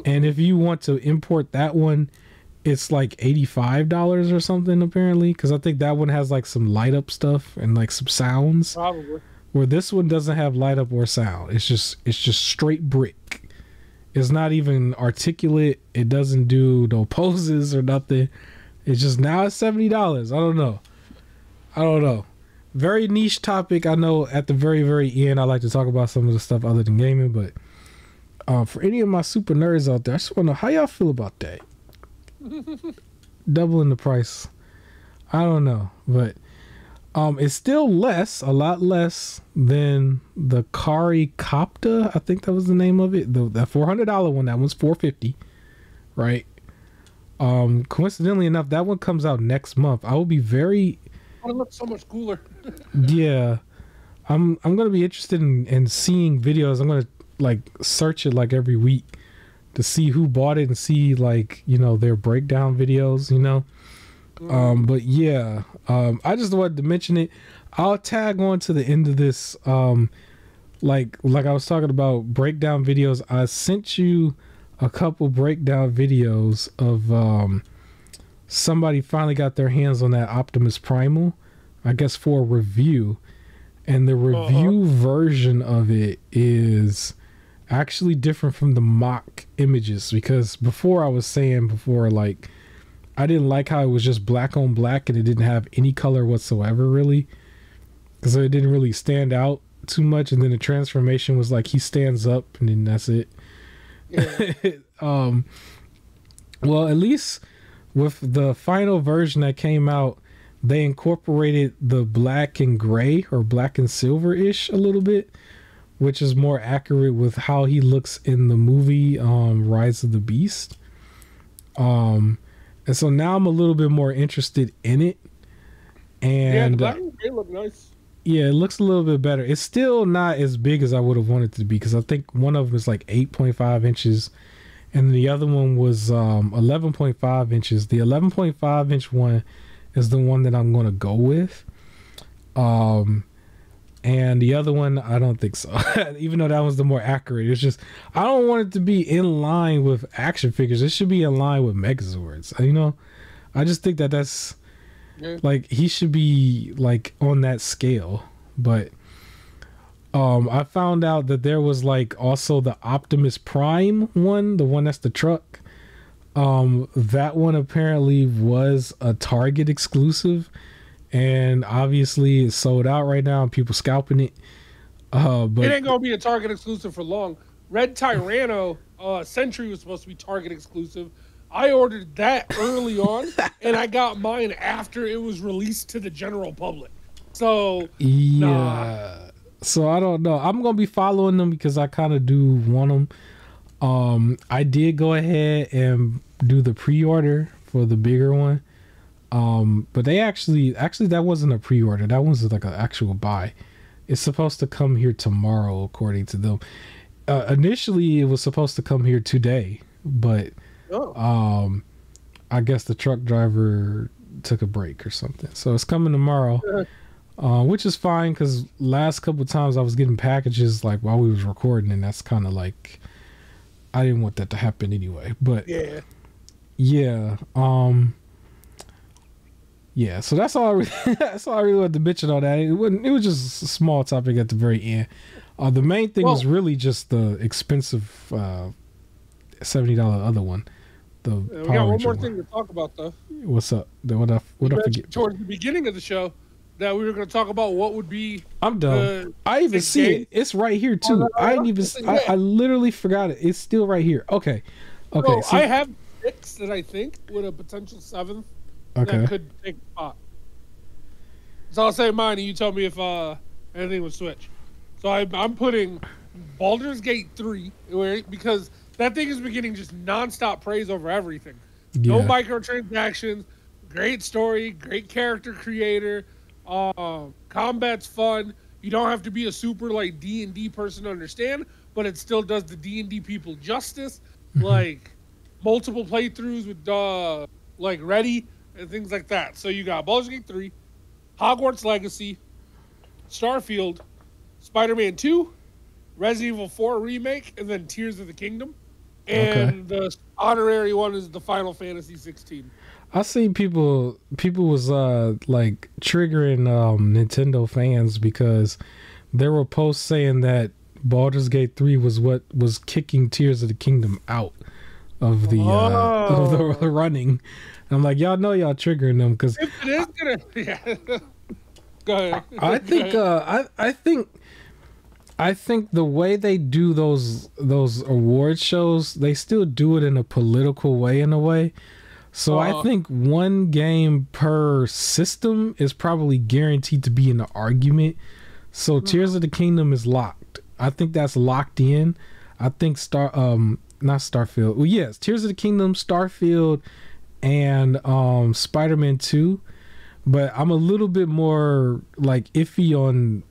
And if you want to import that one, it's like $85 or something, apparently, because I think that one has like some light up stuff and like some sounds. Probably. Where this one doesn't have light up or sound. It's just straight brick. It's not even articulate. It doesn't do no poses or nothing. It's just now it's $70. I don't know. Very niche topic. I know at the very, very end I like to talk about some of the stuff other than gaming, but for any of my super nerds out there, I just want to know how y'all feel about that. Doubling the price. I don't know, but it's still less, a lot less than the Kari Kopta. I think that was the name of it. That $400 one. That one's $450, right? Coincidentally enough, that one comes out next month. I will be very. Oh, it looks so much cooler. Yeah, I'm gonna be interested in seeing videos. I'm gonna like search it like every week to see who bought it and see like their breakdown videos. But yeah, I just wanted to mention it. I'll tag on to the end of this. Like I was talking about breakdown videos. I sent you a couple breakdown videos of somebody finally got their hands on that Optimus Primal, I guess for a review, and the review version of it is actually different from the mock images, because before I was saying like I didn't like how it was just black on black and it didn't have any color whatsoever, really, because it didn't really stand out too much. And then the transformation was like he stands up and then that's it. Yeah. Well, at least with the final version that came out, they incorporated the black and gray or black and silver ish a little bit, which is more accurate with how he looks in the movie Rise of the Beast. And so now I'm a little bit more interested in it. And black and gray look nice. Yeah, it looks a little bit better. It's still not as big as I would have wanted it to be, because I think one of them is like 8.5 inches and the other one was 11.5 inches. The 11.5 inch one is the one that I'm going to go with. And the other one, I don't think so. Even though that was the more accurate. It's just, I don't want it to be in line with action figures. It should be in line with Megazords. I just think that's like, he should be like on that scale. But I found out that there was like also the Optimus Prime one, the one that's the truck. That one apparently was a Target exclusive. And obviously it's sold out right now and people scalping it. But it ain't gonna be a Target exclusive for long. Red Tyranno Sentry was supposed to be Target exclusive. I ordered that early on and I got mine after it was released to the general public. So yeah. So I don't know. I'm gonna be following them because I kind of do want them. I did go ahead and do the pre-order for the bigger one. But they actually that wasn't a pre-order. That was like an actual buy. It's supposed to come here tomorrow, according to them. Initially, it was supposed to come here today, but I guess the truck driver took a break or something. So it's coming tomorrow, which is fine because last couple of times I was getting packages like while we was recording, and that's kind of like I didn't want that to happen anyway. But yeah. Yeah, so that's all. That's all I really wanted to mention on that. It was just a small topic at the very end. The main thing was really just the expensive $70 other one. We got one more thing to talk about, though. What's up? What I forget? Towards the beginning of the show, that we were going to talk about what would be. I'm done. I even see it. It's right here too. I didn't even. I literally forgot it. It's still right here. Okay. So I have 6 that I think with a potential 7th. Okay. That could take a spot. So I'll say mine, and you tell me if anything would switch. So I'm putting Baldur's Gate 3, because that thing has been getting just nonstop praise over everything. Yeah. No microtransactions, great story, great character creator. Combat's fun. You don't have to be a super like D&D person to understand, but it still does the D&D people justice. Like multiple playthroughs with like ready and things like that. So you got Baldur's Gate 3, Hogwarts Legacy, Starfield, Spider-Man 2, Resident Evil 4 remake, and then Tears of the Kingdom. And the honorary one is the Final Fantasy 16. I seen people was like triggering Nintendo fans because there were posts saying that Baldur's Gate 3 was what was kicking Tears of the Kingdom out of the running. And I'm like, y'all know y'all triggering them because if it is gonna, yeah. Go ahead. I think the way they do those award shows, they still do it in a political way in a way. So I think one game per system is probably guaranteed to be in the argument. So Tears of the Kingdom is locked. I think that's locked in. I think not Starfield. Well, yes, Tears of the Kingdom, Starfield, and Spider-Man 2. But I'm a little bit more like iffy on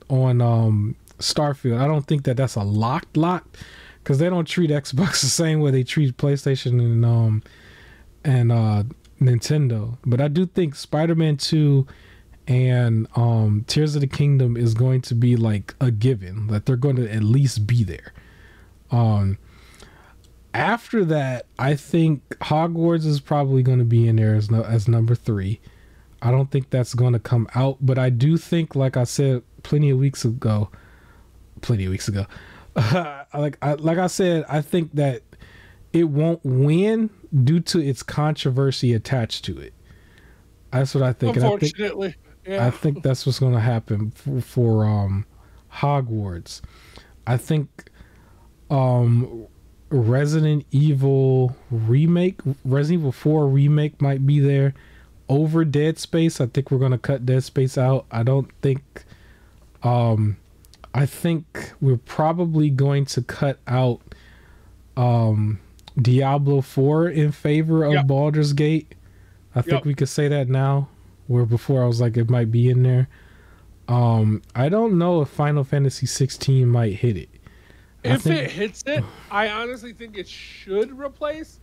Starfield. I don't think that's a locked because they don't treat Xbox the same way they treat PlayStation and Nintendo. But I do think Spider-Man 2 and Tears of the Kingdom is going to be like a given, that they're going to at least be there. After that, I think Hogwarts is probably going to be in there as number 3. I don't think that's going to come out, but I do think, like I said plenty of weeks ago, like I said, I think that it won't win due to its controversy attached to it. That's what I think. Unfortunately, I think that's what's going to happen for Hogwarts. I think Resident Evil 4 remake might be there over Dead Space. I think we're going to cut Dead Space out. I think we're probably going to cut out Diablo 4 in favor of Baldur's Gate. I think we could say that now, where before I was like it might be in there. I don't know if Final Fantasy 16 might hit it. If it hits it, I honestly think it should replace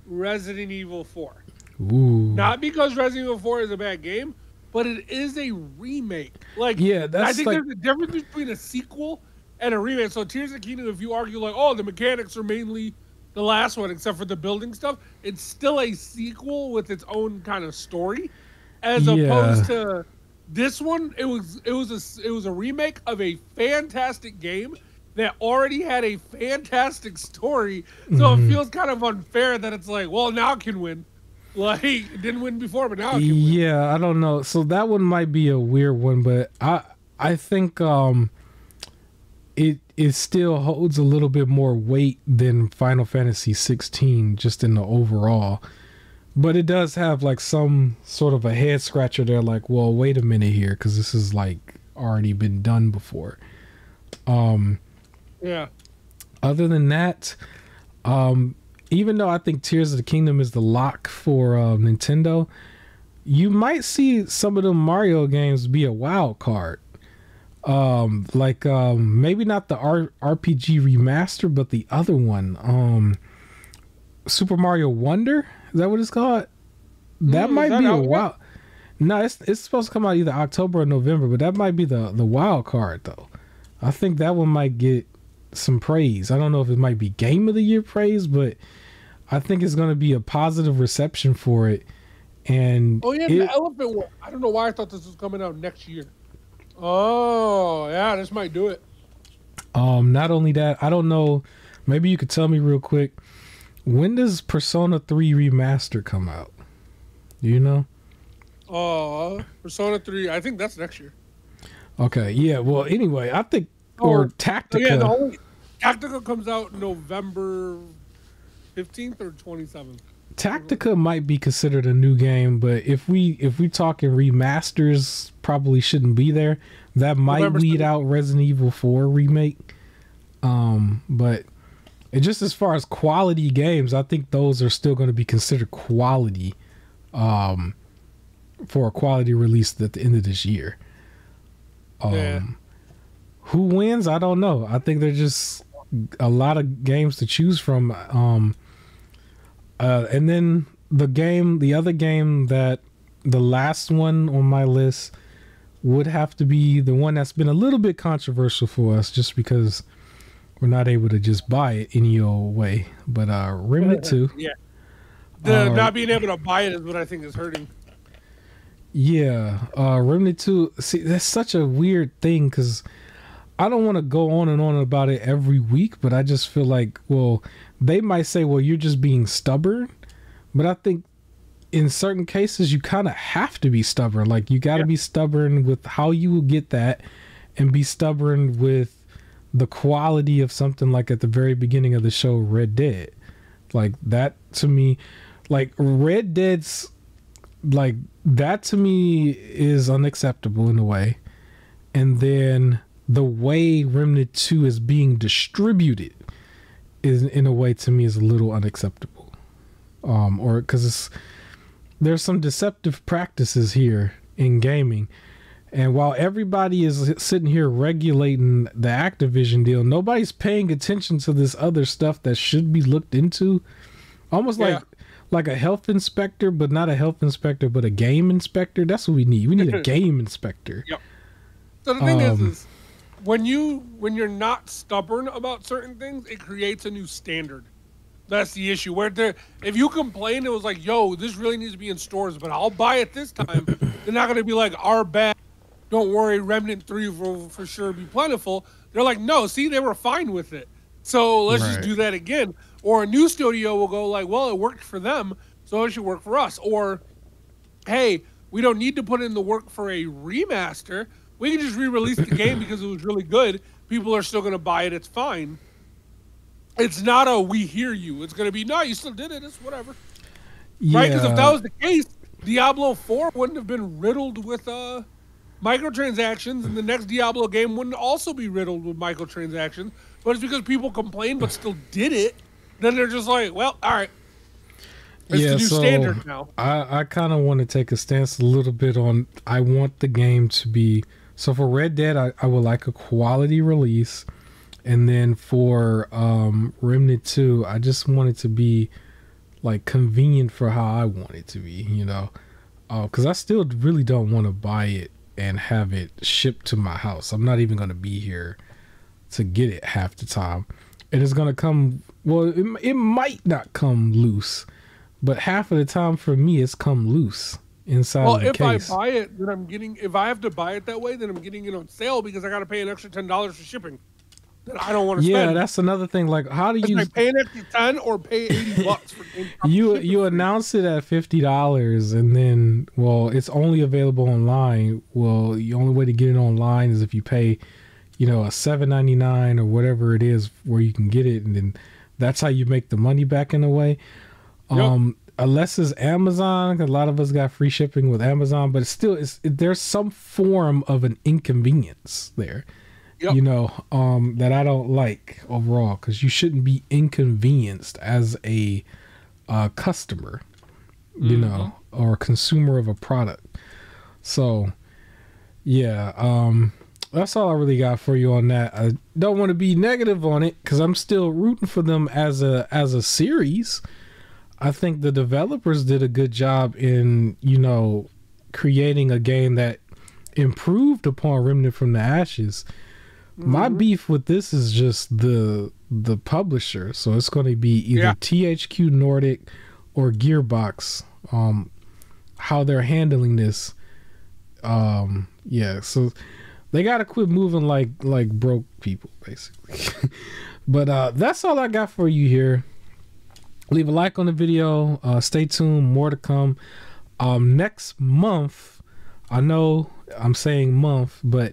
Resident Evil 4. Ooh. Not because Resident Evil 4 is a bad game, but it is a remake. Like, I think there's a difference between a sequel and a remake. So Tears of the Kingdom, if you argue like, oh, the mechanics are mainly the last one, except for the building stuff, it's still a sequel with its own kind of story, as opposed to this one. It was a remake of a fantastic game that already had a fantastic story. So it feels kind of unfair that it's like, well, now it can win. Like, it didn't win before, but now it can win. Yeah, I don't know. So that one might be a weird one, but I think it still holds a little bit more weight than Final Fantasy 16 just in the overall. But it does have like some sort of a head scratcher there, like, well, wait a minute here, because this is like already been done before. Other than that, even though I think Tears of the Kingdom is the lock for Nintendo, you might see some of them Mario games be a wild card. Maybe not the RPG remaster, but the other one, Super Mario Wonder. Is that what it's called? That might be a wild. No, it's supposed to come out either October or November, but that might be the wild card though. I think that one might get some praise. I don't know if it might be Game of the Year praise, but I think it's going to be a positive reception for it. And the elephant one. I don't know why I thought this was coming out next year. Oh, yeah, this might do it. Not only that, I don't know. Maybe you could tell me real quick. When does Persona 3 Remaster come out? Do you know? Persona 3. I think that's next year. Okay, yeah. Well, anyway, I think or Tactica. Tactica comes out November 15th or 27th. Tactica might be considered a new game, but if we talking remasters, probably shouldn't be there. That might weed out Resident Evil 4 remake. But just as far as quality games, I think those are still going to be considered quality for a quality release at the end of this year. Who wins? I don't know. I think there's just a lot of games to choose from. And then the other game that the last one on my list would have to be the one that's been a little bit controversial for us, just because we're not able to just buy it any old way. But Remnant 2. Yeah. The not being able to buy it is what I think is hurting. Yeah. Remnant 2. See, that's such a weird thing, because I don't want to go on and on about it every week, but I just feel like, well, they might say, well, you're just being stubborn. But I think in certain cases, you kind of have to be stubborn. Like, you got to be stubborn with how you will get that, and be stubborn with the quality of something like at the very beginning of the show, Red Dead. Like, that to me, like, Red Dead's, like, that to me is unacceptable in a way. And then the way Remnant 2 is being distributed is, in a way, to me, is a little unacceptable. Or because there's some deceptive practices here in gaming. And while everybody is sitting here regulating the Activision deal, nobody's paying attention to this other stuff that should be looked into. Almost like a health inspector, but not a health inspector, but a game inspector. That's what we need. We need a game inspector. Yep. So the thing is when you're not stubborn about certain things, it creates a new standard. That's the issue. If you complain, it was like, yo, this really needs to be in stores, but I'll buy it this time. They're not going to be like, our bad. Don't worry, Remnant 3 will for sure be plentiful. They're like, no, see, they were fine with it. So let's just do that again. Or a new studio will go like, well, it worked for them, so it should work for us. Or, hey, we don't need to put in the work for a remaster. We can just re-release the game because it was really good. People are still going to buy it. It's fine. It's not a we hear you. It's going to be, no, you still did it. It's whatever. Yeah. Right? Because if that was the case, Diablo 4 wouldn't have been riddled with microtransactions, and the next Diablo game wouldn't also be riddled with microtransactions. But it's because people complained but still did it. Then they're just like, well, all right. It's the new standard now. I kind of want to take a stance a little bit on, I want the game to be, so for Red Dead, I would like a quality release. And then for Remnant 2, I just want it to be like convenient for how I want it to be, you know, because I still really don't want to buy it and have it shipped to my house. I'm not even going to be here to get it half the time. And it's going to come, well, it might not come loose, but half of the time for me, it's come loose inside of the case. Well, if I buy it, then if I have to buy it that way, then I'm getting it on sale because I got to pay an extra $10 for shipping. I don't want to spend. Yeah, that's another thing. Like, how do you like pay an extra $10 or pay $80 for you announce it at $50 and then, well, it's only available online. Well, the only way to get it online is if you pay, you know, a $7.99 or whatever it is where you can get it, and then that's how you make the money back in a way. Unless it's Amazon, a lot of us got free shipping with Amazon, but there's some form of an inconvenience there. Yep. You know, that I don't like overall, because you shouldn't be inconvenienced as a customer, you know, or a consumer of a product. So, yeah, that's all I really got for you on that. I don't want to be negative on it because I'm still rooting for them as a series. I think the developers did a good job in, you know, creating a game that improved upon Remnant from the Ashes. My beef with this is just the publisher. So it's going to be either THQ Nordic or Gearbox, how they're handling this. So they got to quit moving like broke people, basically. But that's all I got for you here. Leave a like on the video. Stay tuned. More to come. Next month, I know I'm saying month, but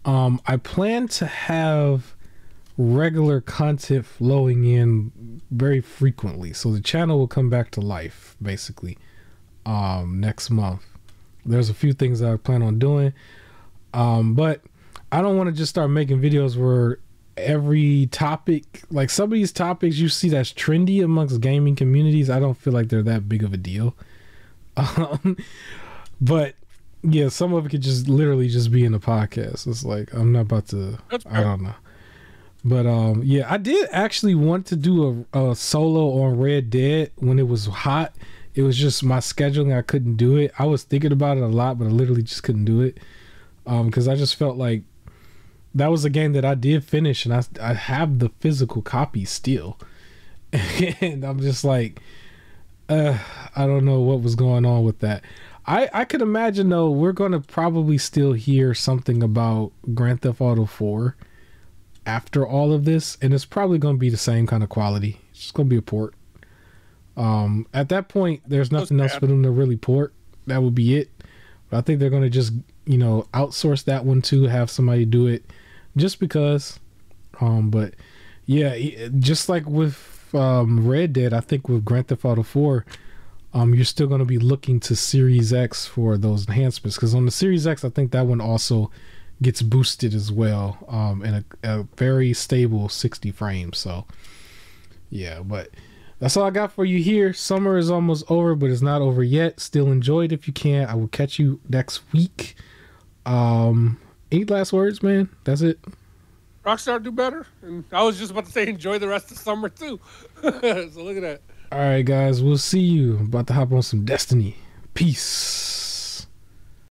I plan to have regular content flowing in very frequently. So the channel will come back to life, basically, next month. There's a few things that I plan on doing. But I don't want to just start making videos where every topic, like some of these topics you see that's trendy amongst gaming communities, I don't feel like they're that big of a deal. But yeah, some of it could just literally just be in the podcast. It's like I'm not about to. I don't know. But yeah, I did actually want to do a solo on Red Dead when it was hot. It was just my scheduling. I couldn't do it. I was thinking about it a lot, but I literally just couldn't do it. Because I just felt like that was a game that I did finish, and I have the physical copy still. And I'm just like, I don't know what was going on with that. I could imagine though we're gonna probably still hear something about Grand Theft Auto 4 after all of this, and it's probably gonna be the same kind of quality. It's just gonna be a port. At that point, there's nothing else for them to really port. That would be it. But I think they're gonna just outsource that one too, have somebody do it, just because. But yeah, just like with Red Dead, I think with Grand Theft Auto 4. You're still going to be looking to Series X for those enhancements, because on the Series X, I think that one also gets boosted as well, in a very stable 60 frames. So yeah, but that's all I got for you here. Summer is almost over, but it's not over yet. Still enjoy it if you can. I will catch you next week. Any last words, man? That's it. Rockstar do better, and I was just about to say enjoy the rest of summer too. So look at that. All right, guys, we'll see you. About to hop on some Destiny. Peace.